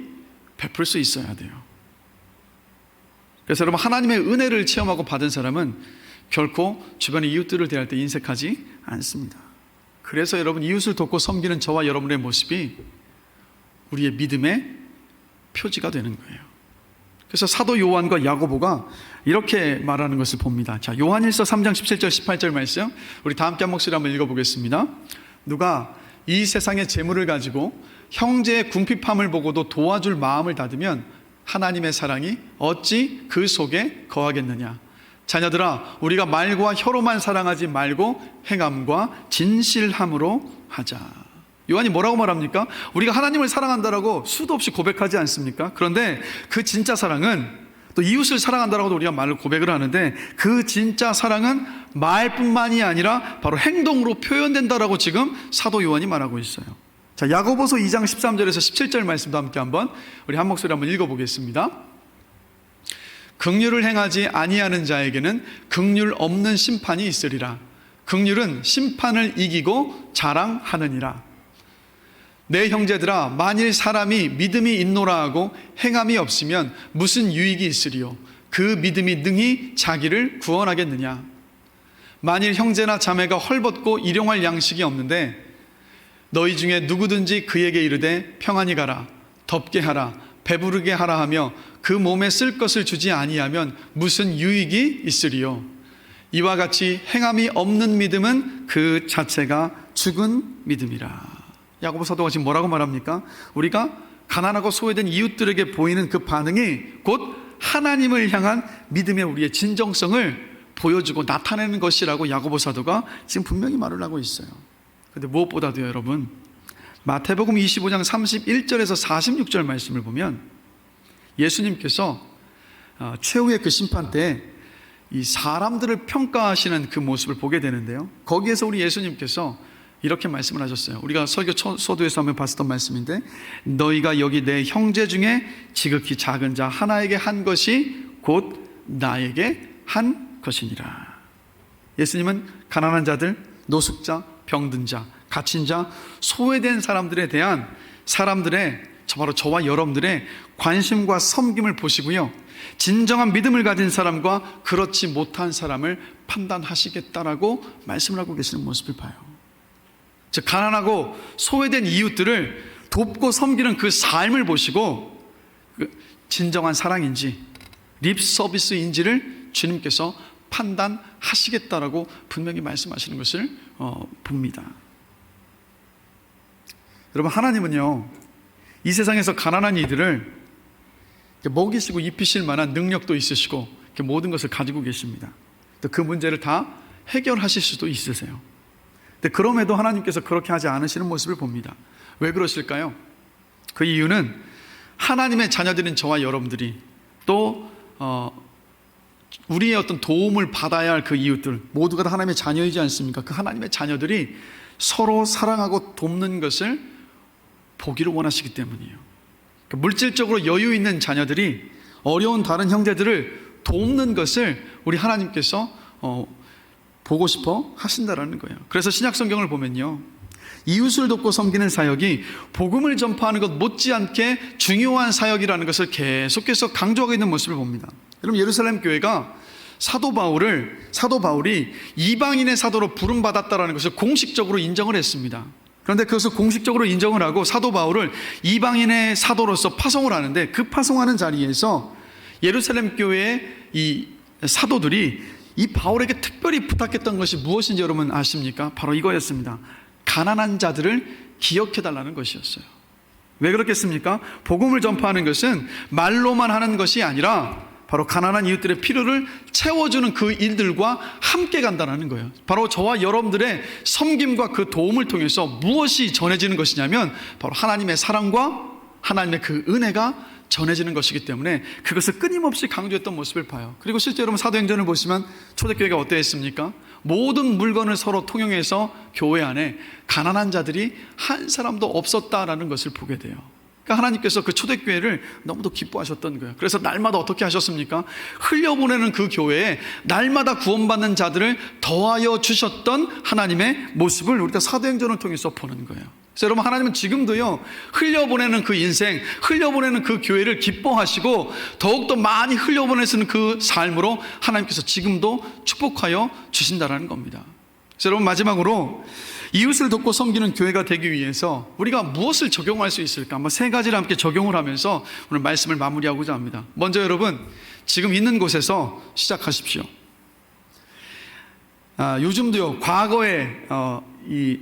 베풀 수 있어야 돼요. 그래서 여러분, 하나님의 은혜를 체험하고 받은 사람은 결코 주변의 이웃들을 대할 때 인색하지 않습니다. 그래서 여러분, 이웃을 돕고 섬기는 저와 여러분의 모습이 우리의 믿음의 표지가 되는 거예요. 그래서 사도 요한과 야고보가 이렇게 말하는 것을 봅니다. 자, 요한일서 3장 17절 18절 말씀, 우리 다 함께 한 목소리 한번 읽어보겠습니다. 누가 이 세상의 재물을 가지고 형제의 궁핍함을 보고도 도와줄 마음을 닫으면 하나님의 사랑이 어찌 그 속에 거하겠느냐. 자녀들아, 우리가 말과 혀로만 사랑하지 말고 행함과 진실함으로 하자. 요한이 뭐라고 말합니까? 우리가 하나님을 사랑한다라고 수도 없이 고백하지 않습니까? 그런데 그 진짜 사랑은, 또 이웃을 사랑한다라고도 우리가 말을 고백을 하는데, 그 진짜 사랑은 말뿐만이 아니라 바로 행동으로 표현된다라고 지금 사도 요한이 말하고 있어요. 자, 야고보서 2장 13절에서 17절 말씀도 함께 한번 우리 한 목소리 한번 읽어보겠습니다. 긍휼을 행하지 아니하는 자에게는 긍휼 없는 심판이 있으리라. 긍휼은 심판을 이기고 자랑하느니라. 내 형제들아, 만일 사람이 믿음이 있노라 하고 행함이 없으면 무슨 유익이 있으리요? 그 믿음이 능히 자기를 구원하겠느냐? 만일 형제나 자매가 헐벗고 일용할 양식이 없는데 너희 중에 누구든지 그에게 이르되 평안히 가라, 덥게 하라, 배부르게 하라 하며 그 몸에 쓸 것을 주지 아니하면 무슨 유익이 있으리요? 이와 같이 행함이 없는 믿음은 그 자체가 죽은 믿음이라. 야고보 사도가 지금 뭐라고 말합니까? 우리가 가난하고 소외된 이웃들에게 보이는 그 반응이 곧 하나님을 향한 믿음의 우리의 진정성을 보여주고 나타내는 것이라고 야고보 사도가 지금 분명히 말을 하고 있어요. 그런데 무엇보다도 여러분, 마태복음 25장 31절에서 46절 말씀을 보면 예수님께서 최후의 그 심판 때 이 사람들을 평가하시는 그 모습을 보게 되는데요, 거기에서 우리 예수님께서 이렇게 말씀을 하셨어요. 우리가 설교 서두에서 한번 봤었던 말씀인데, 너희가 여기 내 형제 중에 지극히 작은 자 하나에게 한 것이 곧 나에게 한 것이니라. 예수님은 가난한 자들, 노숙자, 병든 자, 갇힌 자, 소외된 사람들에 대한 사람들의, 바로 저와 여러분들의 관심과 섬김을 보시고요, 진정한 믿음을 가진 사람과 그렇지 못한 사람을 판단하시겠다라고 말씀을 하고 계시는 모습을 봐요. 즉 가난하고 소외된 이웃들을 돕고 섬기는 그 삶을 보시고 진정한 사랑인지 립 서비스인지를 주님께서 판단하시겠다라고 분명히 말씀하시는 것을 봅니다. 여러분, 하나님은요, 이 세상에서 가난한 이들을 먹이시고 입히실 만한 능력도 있으시고 모든 것을 가지고 계십니다. 또 그 문제를 다 해결하실 수도 있으세요. 근데 그럼에도 하나님께서 그렇게 하지 않으시는 모습을 봅니다. 왜 그러실까요? 그 이유는 하나님의 자녀들인 저와 여러분들이 또 우리의 어떤 도움을 받아야 할 그 이웃들 모두가 다 하나님의 자녀이지 않습니까? 그 하나님의 자녀들이 서로 사랑하고 돕는 것을 보기를 원하시기 때문이에요. 물질적으로 여유 있는 자녀들이 어려운 다른 형제들을 돕는 것을 우리 하나님께서 보고 싶어 하신다라는 거예요. 그래서 신약 성경을 보면요, 이웃을 돕고 섬기는 사역이 복음을 전파하는 것 못지않게 중요한 사역이라는 것을 계속해서 강조하고 있는 모습을 봅니다. 여러분, 예루살렘 교회가 사도 바울이 이방인의 사도로 부름받았다라는 것을 공식적으로 인정을 했습니다. 그런데 그것을 공식적으로 인정을 하고 사도 바울을 이방인의 사도로서 파송을 하는데, 그 파송하는 자리에서 예루살렘 교회의 이 사도들이 이 바울에게 특별히 부탁했던 것이 무엇인지 여러분 아십니까? 바로 이거였습니다. 가난한 자들을 기억해달라는 것이었어요. 왜 그렇겠습니까? 복음을 전파하는 것은 말로만 하는 것이 아니라 바로 가난한 이웃들의 필요를 채워주는 그 일들과 함께 간다는 거예요. 바로 저와 여러분들의 섬김과 그 도움을 통해서 무엇이 전해지는 것이냐면 바로 하나님의 사랑과 하나님의 그 은혜가 전해지는 것이기 때문에 그것을 끊임없이 강조했던 모습을 봐요. 그리고 실제 여러분 사도행전을 보시면 초대교회가 어떠했습니까? 모든 물건을 서로 통용해서 교회 안에 가난한 자들이 한 사람도 없었다라는 것을 보게 돼요. 그러니까 하나님께서 그 초대교회를 너무도 기뻐하셨던 거예요. 그래서 날마다 어떻게 하셨습니까? 흘려보내는 그 교회에 날마다 구원받는 자들을 더하여 주셨던 하나님의 모습을 우리가 사도행전을 통해서 보는 거예요. 그래서 여러분, 하나님은 지금도요, 흘려보내는 그 인생, 흘려보내는 그 교회를 기뻐하시고 더욱더 많이 흘려보내시는 그 삶으로 하나님께서 지금도 축복하여 주신다는 겁니다. 그래서 여러분, 마지막으로 이웃을 돕고 섬기는 교회가 되기 위해서 우리가 무엇을 적용할 수 있을까? 한번 세 가지를 함께 적용을 하면서 오늘 말씀을 마무리하고자 합니다. 먼저 여러분, 지금 있는 곳에서 시작하십시오. 요즘도요, 과거에 이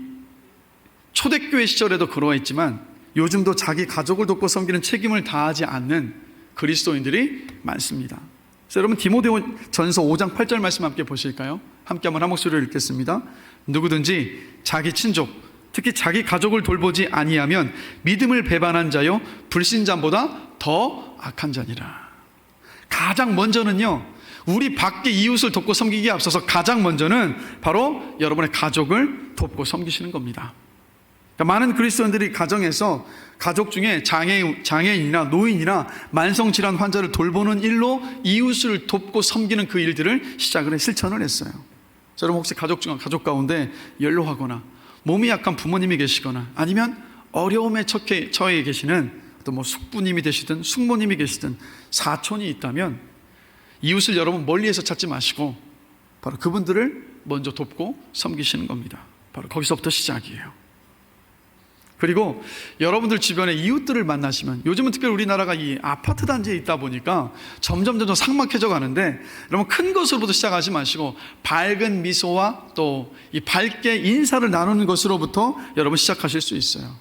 초대교회 시절에도 그러했지만 요즘도 자기 가족을 돕고 섬기는 책임을 다하지 않는 그리스도인들이 많습니다. 그래서 여러분, 디모데전서 5장 8절 말씀 함께 보실까요? 함께 한번 한 목소리로 읽겠습니다. 누구든지 자기 친족, 특히 자기 가족을 돌보지 아니하면 믿음을 배반한 자요 불신자보다 더 악한 자니라. 가장 먼저는요, 우리 밖에 이웃을 돕고 섬기기에 앞서서 가장 먼저는 바로 여러분의 가족을 돕고 섬기시는 겁니다. 그러니까 많은 그리스도인들이 가정에서 가족 중에 장애인이나 노인이나 만성질환 환자를 돌보는 일로 이웃을 돕고 섬기는 그 일들을 실천을 했어요. 여러분, 혹시 가족 가운데 연로하거나 몸이 약한 부모님이 계시거나 아니면 어려움에 처해 계시는 또 숙부님이 되시든 숙모님이 계시든 사촌이 있다면 이웃을 여러분 멀리에서 찾지 마시고 바로 그분들을 먼저 돕고 섬기시는 겁니다. 바로 거기서부터 시작이에요. 그리고 여러분들 주변에 이웃들을 만나시면, 요즘은 특별히 우리나라가 이 아파트 단지에 있다 보니까 점점 삭막해져 가는데, 여러분 큰 것으로부터 시작하지 마시고 밝은 미소와 또 이 밝게 인사를 나누는 것으로부터 여러분 시작하실 수 있어요.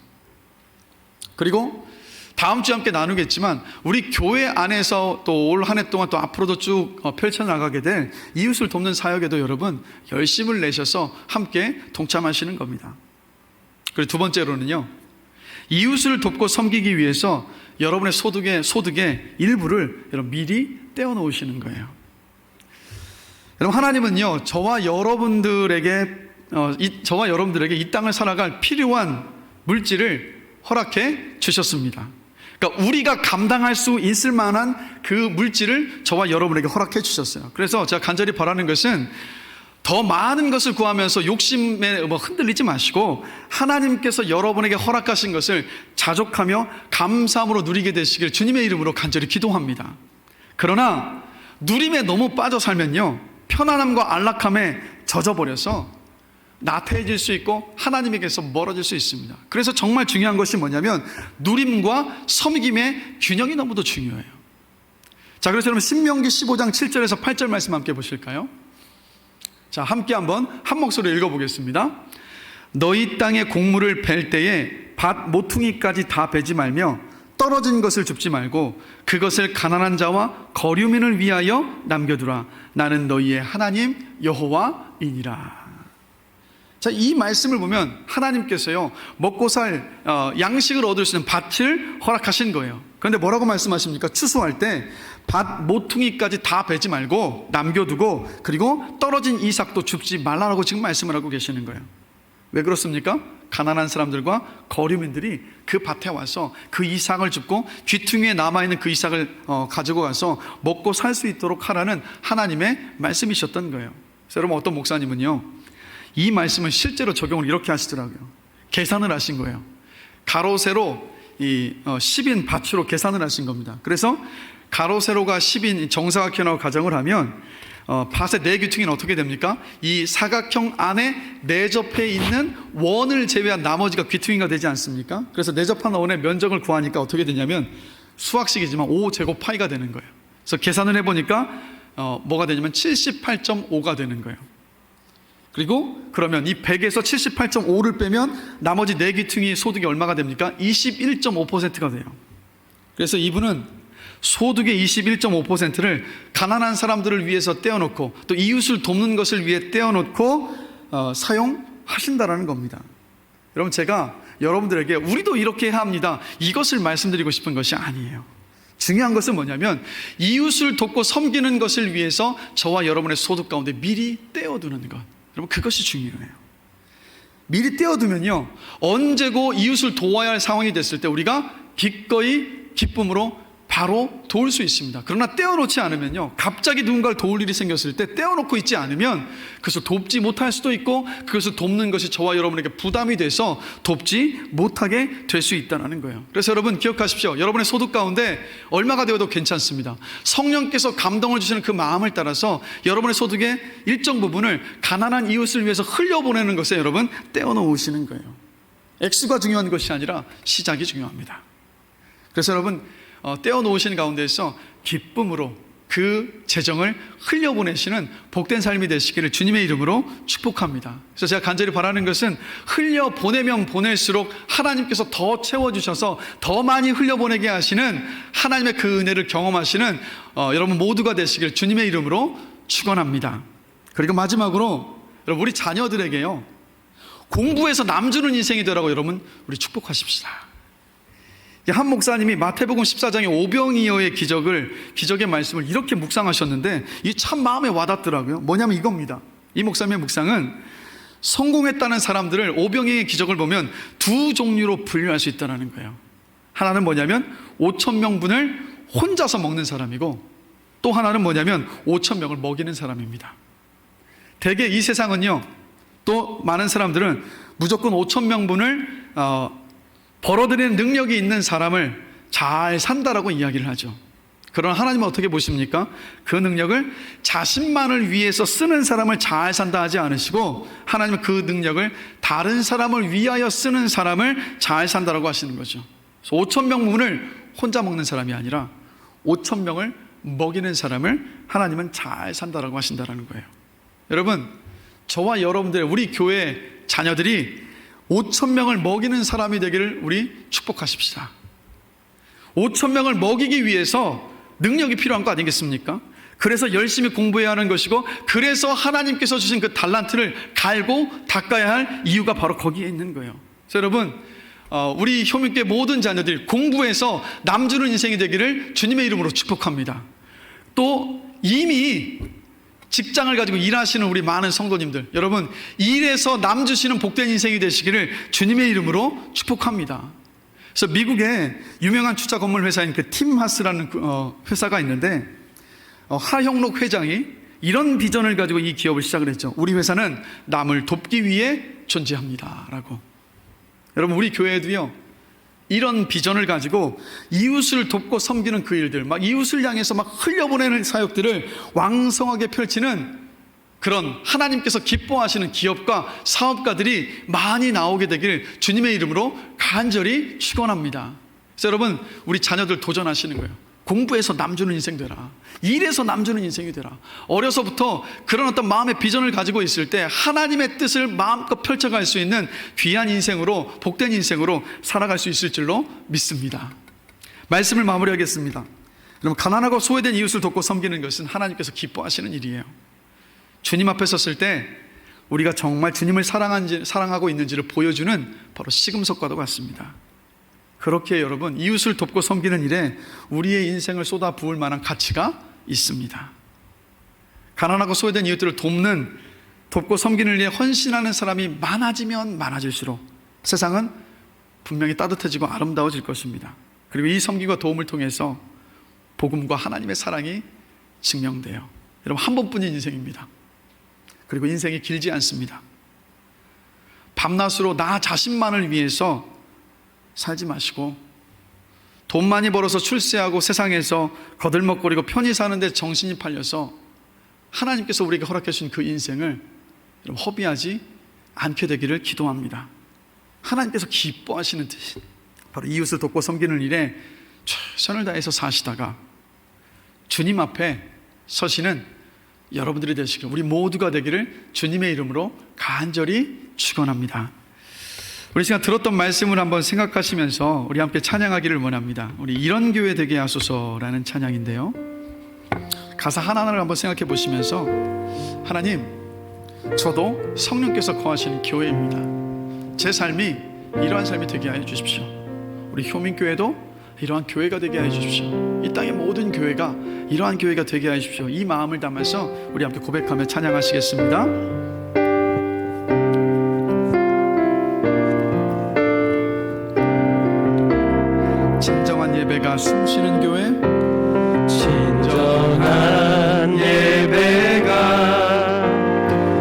그리고 다음 주에 함께 나누겠지만 우리 교회 안에서 또 올 한 해 동안 또 앞으로도 쭉 펼쳐나가게 될 이웃을 돕는 사역에도 여러분 열심을 내셔서 함께 동참하시는 겁니다. 그리고 두 번째로는요, 이웃을 돕고 섬기기 위해서 여러분의 소득의 일부를 여러분 미리 떼어 놓으시는 거예요. 여러분, 하나님은요, 저와 여러분들에게 이 땅을 살아갈 필요한 물질을 허락해 주셨습니다. 그러니까 우리가 감당할 수 있을 만한 그 물질을 저와 여러분에게 허락해 주셨어요. 그래서 제가 간절히 바라는 것은 더 많은 것을 구하면서 욕심에 흔들리지 마시고 하나님께서 여러분에게 허락하신 것을 자족하며 감사함으로 누리게 되시길 주님의 이름으로 간절히 기도합니다. 그러나 누림에 너무 빠져 살면요, 편안함과 안락함에 젖어버려서 나태해질 수 있고 하나님에게서 멀어질 수 있습니다. 그래서 정말 중요한 것이 뭐냐면 누림과 섬김의 균형이 너무도 중요해요. 자, 그래서 여러분 신명기 15장 7절에서 8절 말씀 함께 보실까요? 자, 함께 한번 한 목소리로 읽어보겠습니다. 너희 땅에 곡물을 벨 때에 밭 모퉁이까지 다 베지 말며 떨어진 것을 줍지 말고 그것을 가난한 자와 거류민을 위하여 남겨두라. 나는 너희의 하나님 여호와이니라. 자, 이 말씀을 보면 하나님께서요, 먹고 살 양식을 얻을 수 있는 밭을 허락하신 거예요. 그런데 뭐라고 말씀하십니까? 추수할 때 밭 모퉁이까지 다 베지 말고 남겨두고 그리고 떨어진 이삭도 줍지 말라라고 지금 말씀을 하고 계시는 거예요. 왜 그렇습니까? 가난한 사람들과 거류민들이 그 밭에 와서 그 이삭을 줍고 귀퉁이에 남아있는 그 이삭을 가지고 가서 먹고 살 수 있도록 하라는 하나님의 말씀이셨던 거예요. 그래서 여러분, 어떤 목사님은요, 이 말씀을 실제로 적용을 이렇게 하시더라고요. 계산을 하신 거예요. 가로 세로 10인 밭으로 계산을 하신 겁니다. 그래서 가로 세로가 10인 정사각형으로 가정을 하면 밭의 네 귀퉁이는 어떻게 됩니까? 이 사각형 안에 내접해 있는 원을 제외한 나머지가 귀퉁이가 되지 않습니까? 그래서 내접한 원의 면적을 구하니까 어떻게 되냐면 수학식이지만 5제곱파이가 되는 거예요. 그래서 계산을 해보니까 뭐가 되냐면 78.5가 되는 거예요. 그리고 그러면 이 100에서 78.5를 빼면 나머지 네 귀퉁이의 소득이 얼마가 됩니까? 21.5%가 돼요. 그래서 이분은 소득의 21.5%를 가난한 사람들을 위해서 떼어놓고 또 이웃을 돕는 것을 위해 떼어놓고 사용하신다라는 겁니다. 여러분, 제가 여러분들에게 우리도 이렇게 해야 합니다, 이것을 말씀드리고 싶은 것이 아니에요. 중요한 것은 뭐냐면 이웃을 돕고 섬기는 것을 위해서 저와 여러분의 소득 가운데 미리 떼어두는 것, 여러분, 그것이 중요해요. 미리 떼어두면요, 언제고 이웃을 도와야 할 상황이 됐을 때 우리가 기꺼이 기쁨으로 바로 도울 수 있습니다. 그러나 떼어놓지 않으면요, 갑자기 누군가를 도울 일이 생겼을 때 떼어놓고 있지 않으면 그것을 돕지 못할 수도 있고 그것을 돕는 것이 저와 여러분에게 부담이 돼서 돕지 못하게 될 수 있다는 거예요. 그래서 여러분 기억하십시오. 여러분의 소득 가운데 얼마가 되어도 괜찮습니다. 성령께서 감동을 주시는 그 마음을 따라서 여러분의 소득의 일정 부분을 가난한 이웃을 위해서 흘려보내는 것에 여러분 떼어놓으시는 거예요. 액수가 중요한 것이 아니라 시작이 중요합니다. 그래서 여러분 떼어놓으시는 가운데에서 기쁨으로 그 재정을 흘려보내시는 복된 삶이 되시기를 주님의 이름으로 축복합니다. 그래서 제가 간절히 바라는 것은 흘려보내면 보낼수록 하나님께서 더 채워주셔서 더 많이 흘려보내게 하시는 하나님의 그 은혜를 경험하시는 여러분 모두가 되시길 주님의 이름으로 축원합니다. 그리고 마지막으로 여러분, 우리 자녀들에게요, 공부해서 남주는 인생이 되라고 여러분 우리 축복하십시다. 한 목사님이 마태복음 14장의 오병이어의 기적의 말씀을 이렇게 묵상하셨는데 이 참 마음에 와닿더라고요. 뭐냐면 이겁니다. 이 목사님의 묵상은 성공했다는 사람들을 오병이어의 기적을 보면 두 종류로 분류할 수 있다는 거예요. 하나는 뭐냐면 5,000명분을 혼자서 먹는 사람이고 또 하나는 뭐냐면 5,000명을 먹이는 사람입니다. 대개 이 세상은요, 또 많은 사람들은 무조건 5,000명분을 벌어들이는 능력이 있는 사람을 잘 산다라고 이야기를 하죠. 그러나 하나님은 어떻게 보십니까? 그 능력을 자신만을 위해서 쓰는 사람을 잘 산다 하지 않으시고 하나님은 그 능력을 다른 사람을 위하여 쓰는 사람을 잘 산다라고 하시는 거죠. 그래서 5,000명분을 혼자 먹는 사람이 아니라 5,000명을 먹이는 사람을 하나님은 잘 산다라고 하신다라는 거예요. 여러분, 저와 여러분들, 우리 교회 자녀들이 5,000명을 먹이는 사람이 되기를 우리 축복하십시다. 5,000명을 먹이기 위해서 능력이 필요한 거 아니겠습니까? 그래서 열심히 공부해야 하는 것이고 그래서 하나님께서 주신 그 달란트를 갈고 닦아야 할 이유가 바로 거기에 있는 거예요. 그래서 여러분, 우리 효민교회 모든 자녀들이 공부해서 남주는 인생이 되기를 주님의 이름으로 축복합니다. 또 이미 직장을 가지고 일하시는 우리 많은 성도님들, 여러분 일에서 남 주시는 복된 인생이 되시기를 주님의 이름으로 축복합니다. 그래서 미국에 유명한 투자 건물 회사인 그 팀하스라는 회사가 있는데 하형록 회장이 이런 비전을 가지고 이 기업을 시작을 했죠. 우리 회사는 남을 돕기 위해 존재합니다 라고. 여러분, 우리 교회도요, 이런 비전을 가지고 이웃을 돕고 섬기는 그 일들, 막 이웃을 향해서 막 흘려보내는 사역들을 왕성하게 펼치는 그런 하나님께서 기뻐하시는 기업과 사업가들이 많이 나오게 되기를 주님의 이름으로 간절히 축원합니다. 그래서 여러분, 우리 자녀들 도전하시는 거예요. 공부해서 남 주는 인생 되라. 일해서 남 주는 인생이 되라. 어려서부터 그런 어떤 마음의 비전을 가지고 있을 때 하나님의 뜻을 마음껏 펼쳐갈 수 있는 귀한 인생으로, 복된 인생으로 살아갈 수 있을 줄로 믿습니다. 말씀을 마무리하겠습니다. 여러분, 가난하고 소외된 이웃을 돕고 섬기는 것은 하나님께서 기뻐하시는 일이에요. 주님 앞에 섰을 때 우리가 정말 주님을 사랑하고 있는지를 보여주는 바로 시금석과도 같습니다. 그렇게 여러분, 이웃을 돕고 섬기는 일에 우리의 인생을 쏟아 부을 만한 가치가 있습니다. 가난하고 소외된 이웃들을 돕고 섬기는 일에 헌신하는 사람이 많아지면 많아질수록 세상은 분명히 따뜻해지고 아름다워질 것입니다. 그리고 이 섬기과 도움을 통해서 복음과 하나님의 사랑이 증명돼요. 여러분, 한 번뿐인 인생입니다. 그리고 인생이 길지 않습니다. 밤낮으로 나 자신만을 위해서 살지 마시고, 돈 많이 벌어서 출세하고 세상에서 거들먹거리고 편히 사는데 정신이 팔려서 하나님께서 우리에게 허락해 주신 그 인생을 여러분, 허비하지 않게 되기를 기도합니다. 하나님께서 기뻐하시는 뜻이 바로 이웃을 돕고 섬기는 일에 최선을 다해서 사시다가 주님 앞에 서시는 여러분들이 되시길, 우리 모두가 되기를 주님의 이름으로 간절히 축원합니다. 우리 시간 들었던 말씀을 한번 생각하시면서 우리 함께 찬양하기를 원합니다. 우리 이런 교회 되게 하소서라는 찬양인데요, 가사 하나하나를 한번 생각해 보시면서, 하나님, 저도 성령께서 거하시는 교회입니다. 제 삶이 이러한 삶이 되게 하여 주십시오. 우리 효민교회도 이러한 교회가 되게 하여 주십시오. 이 땅의 모든 교회가 이러한 교회가 되게 하여 주십시오. 이 마음을 담아서 우리 함께 고백하며 찬양하시겠습니다. 진정한 예배가 숨쉬는 교회, 진정한 예배가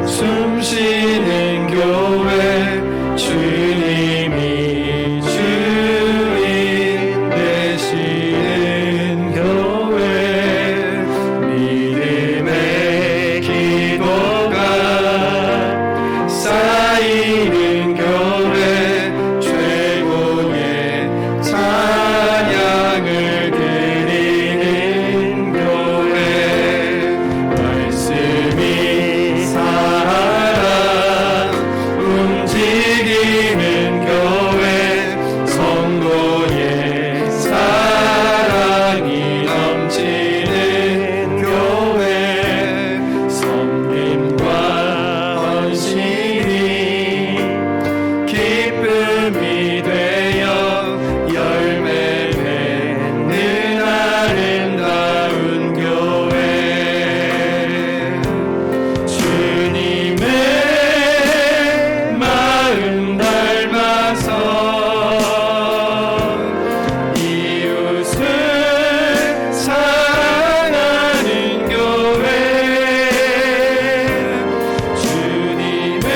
숨쉬는 교회, 주님이 주인 되시는 교회, 믿음의 기도가 쌓이는 교회, 최고의 찬양을 드리는 교회, 말씀이 살아 움직이는 교회, 성도의 사랑이 넘치는 교회, 섬김과 헌신이 기쁨이 되어 열매 맺는 아름다운 교회, 주님의 마음 닮아서 이웃을 사랑하는 교회, 주님의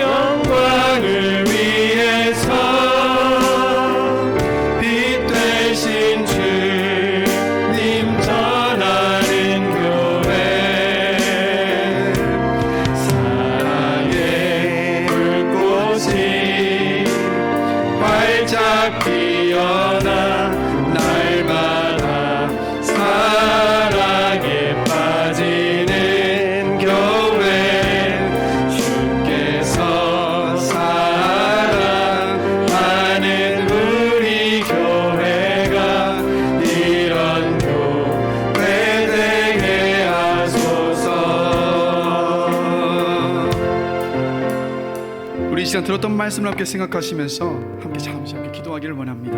영광을 위해서 빛 되신 주님 전하는 교회, 사랑의 불꽃이 활짝 피어나 날마다 사랑에 빠지는 교회, 주께서 사랑하는 우리 교회가 이런 교회 되게 하소서. 우리 이 시간 들었던 말씀을 함께 생각하시면서 함께 잠시 함께 기도하기를 원합니다.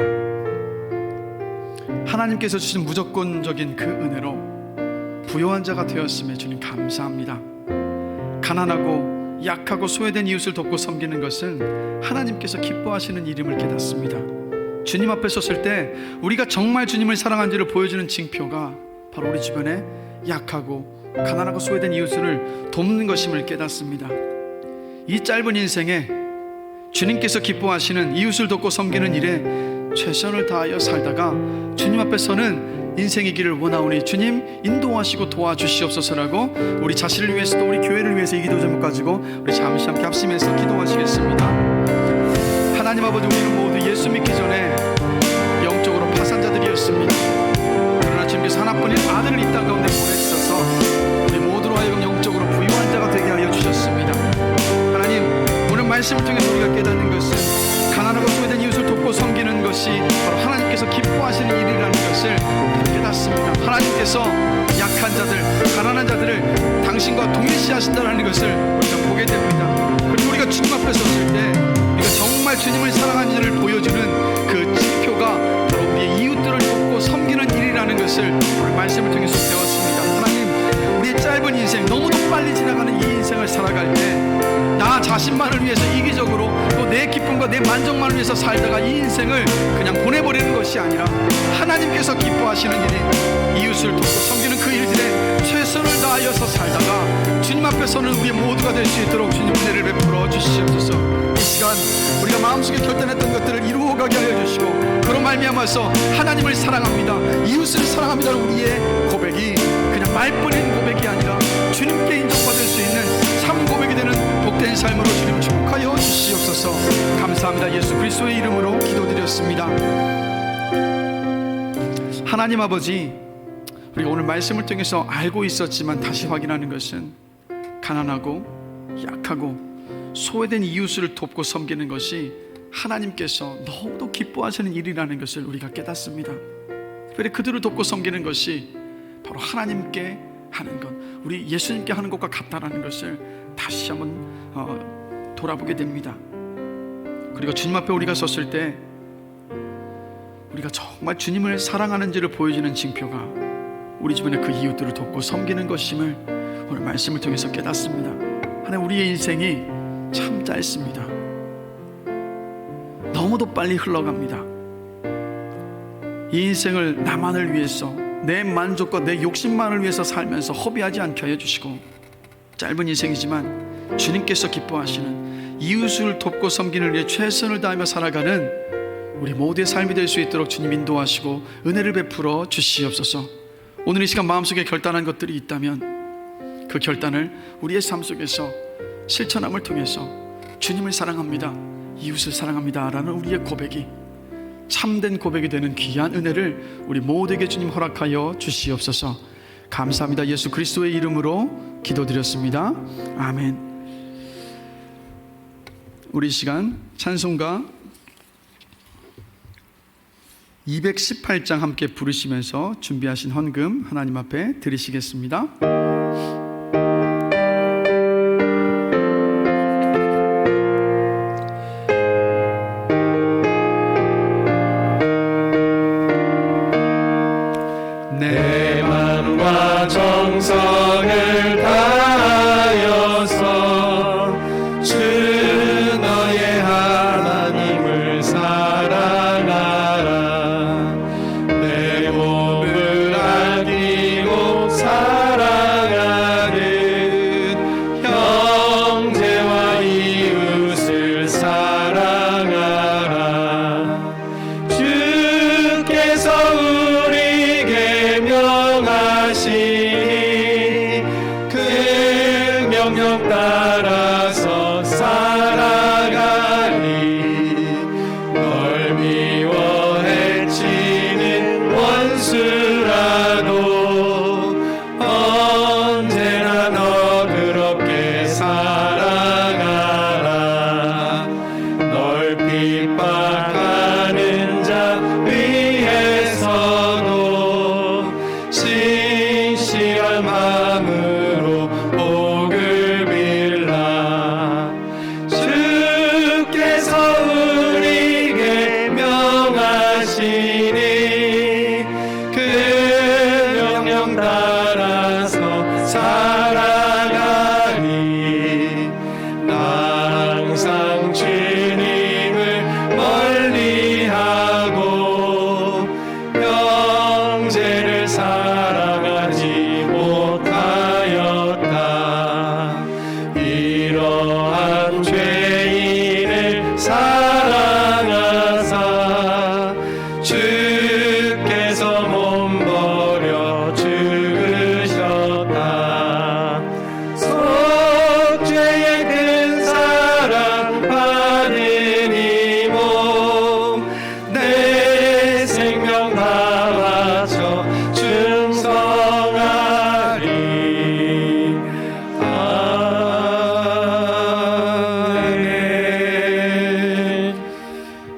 하나님께서 주신 무조건적인 그 은혜로 부요한 자가 되었음에 주님 감사합니다. 가난하고 약하고 소외된 이웃을 돕고 섬기는 것은 하나님께서 기뻐하시는 일임을 깨닫습니다. 주님 앞에 섰을 때 우리가 정말 주님을 사랑한지를 보여주는 징표가 바로 우리 주변에 약하고 가난하고 소외된 이웃을 돕는 것임을 깨닫습니다. 이 짧은 인생에 주님께서 기뻐하시는 이웃을 돕고 섬기는 일에 최선을 다하여 살다가 주님 앞에서는 인생의 길을 원하오니 주님 인도하시고 도와주시옵소서라고 우리 자신을 위해서 또 우리 교회를 위해서 이 기도 제목 가지고 우리 잠시 함께 합심해서 기도하시겠습니다. 하나님 아버지, 우리는 모두 예수 믿기 전에 영적으로 파산자들이었습니다. 그러나 주님께서 하나뿐인 아들을 이 땅 가운데 보내주셔서 우리 모두로 하여금 영적으로 부유한 자가 되게 하여 주셨습니다. 하나님, 오늘 말씀을 통해서 우리가 깨닫는 것은 가난하고 소외된 이웃을 돕고 섬기는 것이 바로 하나님께서 기뻐하시는 일이라는 것을 깨닫습니다. 하나님께서 약한 자들, 가난한 자들을 당신과 동일시하신다는 것을 우리가 보게 됩니다. 그리고 우리가 주님 앞에 섰을 때 우리가 정말 주님을 사랑하는 일을 보여주는 그 지표가 바로 우리의 이웃들을 돕고 섬기는 일이라는 것을 오늘 말씀을 통해서 배웠습니다. 하나님, 우리의 짧은 인생, 너무도 빨리 지나가는 이 인생을 살아갈 때 나 자신만을 위해서 이기적으로 또 내 기쁨과 내 만족만을 위해서 살다가 이 인생을 그냥 보내버리는 것이 아니라 하나님께서 기뻐하시는 일인 이웃을 돕고 섬기는 그 일들에 최선을 다하여서 살다가 주님 앞에서는 우리 모두가 될 수 있도록 주님 은혜를 베풀어 주시옵소서. 이 시간 우리가 마음속에 결단했던 것들을 이루어가게 하여 주시고 그로 말미암아서 하나님을 사랑합니다, 이웃을 사랑합니다 우리의 고백이 그냥 말뿐인 고백이 아니라 주님께 인정받을 수 있는 참 고백이 되는 복된 삶으로 주님 축복하여 주시옵소서. 감사합니다. 예수 그리스도의 이름으로 기도드렸습니다. 하나님 아버지, 우리가 오늘 말씀을 통해서 알고 있었지만 다시 확인하는 것은 가난하고 약하고 소외된 이웃을 돕고 섬기는 것이 하나님께서 너무도 기뻐하시는 일이라는 것을 우리가 깨닫습니다. 특별히 그들을 돕고 섬기는 것이 바로 하나님께 하는 것, 우리 예수님께 하는 것과 같다라는 것을 다시 한번 돌아보게 됩니다. 그리고 주님 앞에 우리가 섰을 때 우리가 정말 주님을 사랑하는지를 보여주는 징표가 우리 주변의 그 이웃들을 돕고 섬기는 것임을 오늘 말씀을 통해서 깨닫습니다. 하나님, 우리의 인생이 참 짧습니다. 너무도 빨리 흘러갑니다. 이 인생을 나만을 위해서, 내 만족과 내 욕심만을 위해서 살면서 허비하지 않게 하여 주시고, 짧은 인생이지만 주님께서 기뻐하시는 이웃을 돕고 섬기는 일에 최선을 다하며 살아가는 우리 모두의 삶이 될 수 있도록 주님 인도하시고 은혜를 베풀어 주시옵소서. 오늘 이 시간 마음속에 결단한 것들이 있다면 그 결단을 우리의 삶 속에서 실천함을 통해서 주님을 사랑합니다, 이웃을 사랑합니다 라는 우리의 고백이 참된 고백이 되는 귀한 은혜를 우리 모두에게 주님 허락하여 주시옵소서. 감사합니다. 예수 그리스도의 이름으로 기도드렸습니다. 아멘. 우리 시간 찬송가 218장 함께 부르시면서 준비하신 헌금 하나님 앞에 드리시겠습니다. 내 맘과 정성을 다하여서 주 너의 하나님을 사랑하라. 내 몸을 아끼고 사랑하는 형제와 이웃을 사랑하라. 주께서 우리에게 명하시니 그 명령 따라서 살아가니 널 미워 해치는 원수라도 언제나 너그럽게 살아가라. 널 핍박하는 자 위에서도 신실한 마음으로 복을 빌라. 주께서 우리에게 명하시니 그 명령 따라서 살아가니 나 항상 주님을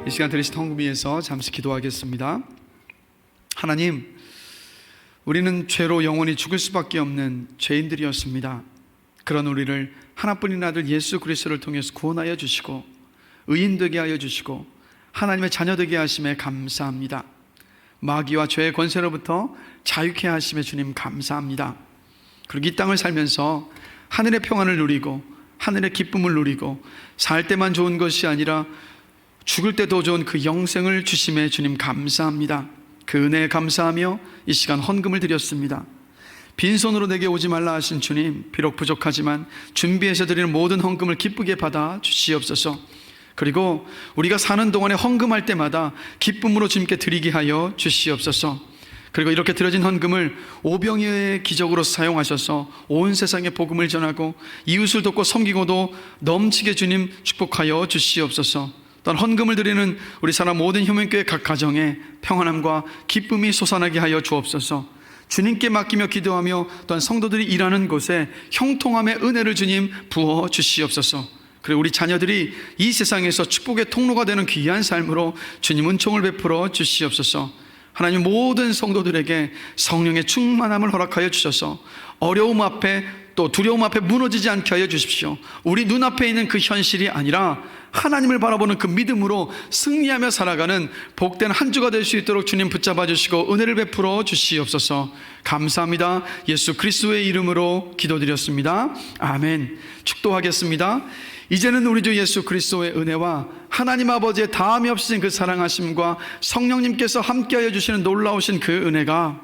이 시간 들으신 헌금 위해서 잠시 기도하겠습니다. 하나님, 우리는 죄로 영원히 죽을 수밖에 없는 죄인들이었습니다. 그런 우리를 하나뿐인 아들 예수 그리스도를 통해서 구원하여 주시고 의인 되게 하여 주시고 하나님의 자녀 되게 하심에 감사합니다. 마귀와 죄의 권세로부터 자유케 하심에 주님 감사합니다. 그리고 이 땅을 살면서 하늘의 평안을 누리고 하늘의 기쁨을 누리고 살 때만 좋은 것이 아니라 죽을 때도 좋은 그 영생을 주심에 주님 감사합니다. 그 은혜에 감사하며 이 시간 헌금을 드렸습니다. 빈손으로 내게 오지 말라 하신 주님, 비록 부족하지만 준비해서 드리는 모든 헌금을 기쁘게 받아 주시옵소서. 그리고 우리가 사는 동안에 헌금할 때마다 기쁨으로 주님께 드리게 하여 주시옵소서. 그리고 이렇게 드려진 헌금을 오병이어의 기적으로 사용하셔서 온 세상에 복음을 전하고 이웃을 돕고 섬기고도 넘치게 주님 축복하여 주시옵소서. 또한 헌금을 드리는 우리 사람 모든 혐오교회 각 가정에 평안함과 기쁨이 솟아나게 하여 주옵소서. 주님께 맡기며 기도하며 또한 성도들이 일하는 곳에 형통함의 은혜를 주님 부어 주시옵소서. 그리고 우리 자녀들이 이 세상에서 축복의 통로가 되는 귀한 삶으로 주님 은총을 베풀어 주시옵소서. 하나님, 모든 성도들에게 성령의 충만함을 허락하여 주셔서 어려움 앞에 또 두려움 앞에 무너지지 않게 하여 주십시오. 우리 눈앞에 있는 그 현실이 아니라 하나님을 바라보는 그 믿음으로 승리하며 살아가는 복된 한 주가 될 수 있도록 주님 붙잡아 주시고 은혜를 베풀어 주시옵소서. 감사합니다. 예수 그리스도의 이름으로 기도드렸습니다. 아멘. 축도하겠습니다. 이제는 우리 주 예수 그리스도의 은혜와 하나님 아버지의 다함이 없으신 그 사랑하심과 성령님께서 함께하여 주시는 놀라우신 그 은혜가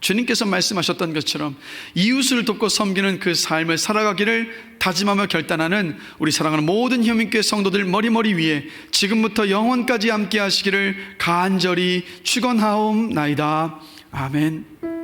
주님께서 말씀하셨던 것처럼 이웃을 돕고 섬기는 그 삶을 살아가기를 다짐하며 결단하는 우리 사랑하는 모든 혐인교회 성도들 머리머리 위에 지금부터 영원까지 함께 하시기를 간절히 축원하옵나이다. 아멘.